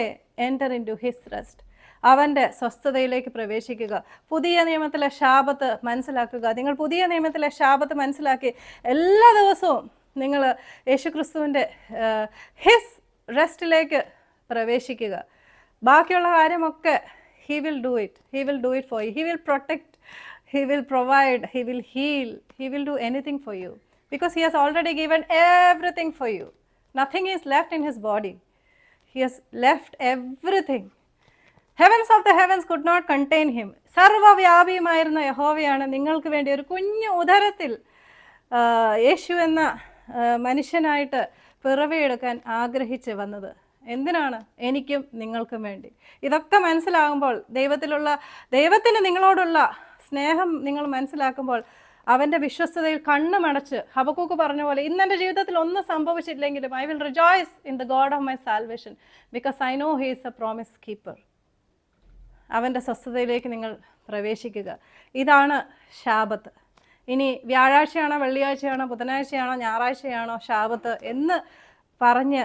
enter in to his rest. അവൻ്റെ സ്വസ്ഥതയിലേക്ക് പ്രവേശിക്കുക. പുതിയ നിയമത്തിലെ ശാബത്ത് മനസ്സിലാക്കുക. നിങ്ങൾ പുതിയ നിയമത്തിലെ ശാബത്ത് മനസ്സിലാക്കി എല്ലാ ദിവസവും നിങ്ങൾ യേശുക്രിസ്തുവിൻ്റെ ഹിസ് റെസ്റ്റിലേക്ക് പ്രവേശിക്കുക. ബാക്കിയുള്ള കാര്യമൊക്കെ he will do it. He will do it for you. He will protect, he will provide, he will heal, he will do anything for you. Because he has already given everything for you. Nothing is left in his body. He has left everything. Heavens of the heavens could not contain him. സർവ്വവ്യാപിയുമായിരുന്ന യഹോവയാണ് നിങ്ങൾക്ക് വേണ്ടി ഒരു കുഞ്ഞു ഉദരത്തിൽ യേശു എന്ന മനുഷ്യനായിട്ട് പിറവിയെടുക്കാൻ ആഗ്രഹിച്ച് വന്നത്. എന്തിനാണ്? എനിക്കും നിങ്ങൾക്കും വേണ്ടി. ഇതൊക്കെ മനസ്സിലാകുമ്പോൾ, ദൈവത്തിന് നിങ്ങളോടുള്ള സ്നേഹം നിങ്ങൾ മനസ്സിലാക്കുമ്പോൾ, അവൻ്റെ വിശ്വസ്തതയിൽ കണ്ണുമടച്ച് ഹബക്കൂക്ക് പറഞ്ഞ പോലെ, ഇന്നെൻ്റെ ജീവിതത്തിൽ ഒന്നും സംഭവിച്ചില്ലെങ്കിലും I will rejoice in the God of my salvation because I know he is a promise keeper. അവൻ്റെ സ്വസ്ഥതയിലേക്ക് നിങ്ങൾ പ്രവേശിക്കുക. ഇതാണ് ശാബത്ത്. ഇനി വ്യാഴാഴ്ചയാണോ, വെള്ളിയാഴ്ചയാണോ, ബുധനാഴ്ചയാണോ, ഞായറാഴ്ചയാണോ ശാബത്ത് എന്ന് പറഞ്ഞ്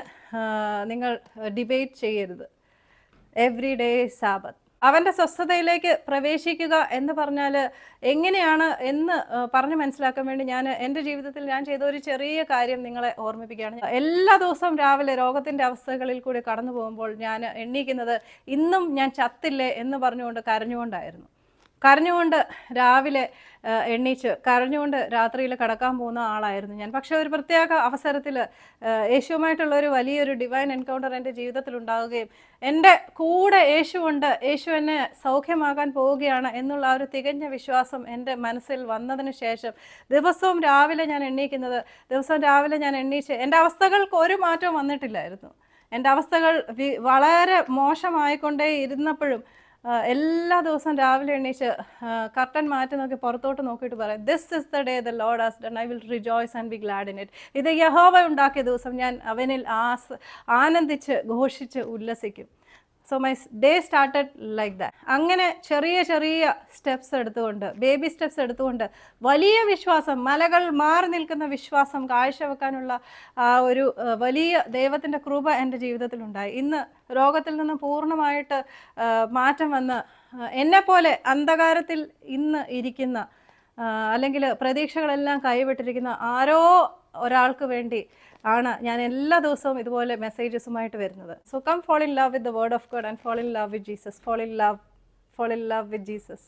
നിങ്ങൾ ഡിബേറ്റ് ചെയ്യരുത്. Every day Sabbath. അവൻ്റെ സ്വസ്ഥതയിലേക്ക് പ്രവേശിക്കുക എന്ന് പറഞ്ഞാൽ എങ്ങനെയാണ് എന്ന് പറഞ്ഞ് മനസ്സിലാക്കാൻ വേണ്ടി ഞാൻ എൻ്റെ ജീവിതത്തിൽ ഞാൻ ചെയ്ത ഒരു ചെറിയ കാര്യം നിങ്ങളെ ഓർമ്മിപ്പിക്കുകയാണ്. എല്ലാ ദിവസവും രാവിലെ രോഗത്തിൻ്റെ അവസ്ഥകളിൽ കൂടി കടന്നു പോകുമ്പോൾ ഞാൻ എണ്ണീക്കുന്നത് ഇന്നും ഞാൻ ചത്തില്ലേ എന്ന് പറഞ്ഞുകൊണ്ട് കരഞ്ഞുകൊണ്ടായിരുന്നു. കരഞ്ഞുകൊണ്ട് രാവിലെ എണ്ണീച്ച് കരഞ്ഞുകൊണ്ട് രാത്രിയിൽ കിടക്കാൻ പോകുന്ന ആളായിരുന്നു ഞാൻ. പക്ഷേ ഒരു പ്രത്യേക അവസരത്തിൽ യേശുവുമായിട്ടുള്ളൊരു വലിയൊരു ഡിവൈൻ എൻകൗണ്ടർ എൻ്റെ ജീവിതത്തിൽ ഉണ്ടാവുകയും എൻ്റെ കൂടെ യേശുവുണ്ട്, യേശു എന്നെ സൗഖ്യമാകാൻ പോവുകയാണ് എന്നുള്ള ഒരു തികഞ്ഞ വിശ്വാസം എൻ്റെ മനസ്സിൽ വന്നതിന് ശേഷം ദിവസവും രാവിലെ ഞാൻ എണ്ണീച്ച് എൻ്റെ അവസ്ഥകൾക്ക് ഒരു മാറ്റവും വന്നിട്ടില്ലായിരുന്നു. എൻ്റെ അവസ്ഥകൾ വളരെ മോശമായിക്കൊണ്ടേ ഇരുന്നപ്പോഴും എല്ലാ ദിവസവും രാവിലെ എണ്ണീച്ച് കർട്ടൻ മാറ്റി നോക്കി പുറത്തോട്ട് നോക്കിയിട്ട് പറയാം, this is the day the Lord has done, I will rejoice and be glad in it. ഇത് യഹോവ ഉണ്ടാക്കിയ ദിവസം, ഞാൻ അവനിൽ ആനന്ദിച്ച് ഘോഷിച്ച് ഉല്ലസിക്കും. So my day started like that. അങ്ങനെ ചെറിയ ചെറിയ സ്റ്റെപ്സ് എടുത്തുകൊണ്ട്, ബേബി സ്റ്റെപ്സ് എടുത്തുകൊണ്ട് വലിയ വിശ്വാസം, മലകൾ മാറി നിൽക്കുന്ന വിശ്വാസം കാഴ്ചവെക്കാനുള്ള ഒരു വലിയ ദൈവത്തിൻ്റെ കൃപ എൻ്റെ ജീവിതത്തിലുണ്ടായി. ഇന്ന് രോഗത്തിൽ നിന്ന് പൂർണ്ണമായിട്ട് മാറ്റം വന്ന് എന്നെപ്പോലെ അന്ധകാരത്തിൽ ഇന്ന് ഇരിക്കുന്ന, അല്ലെങ്കിൽ പ്രതീക്ഷകളെല്ലാം കൈവിട്ടിരിക്കുന്ന ആരോ ഒരാൾക്ക് വേണ്ടി ആണ് ഞാൻ എല്ലാ ദിവസവും ഇതുപോലെ മെസ്സേജസുമായിട്ട് വരുന്നത്. So come fall in love with the word of God and fall in love with Jesus. Fall in love with Jesus.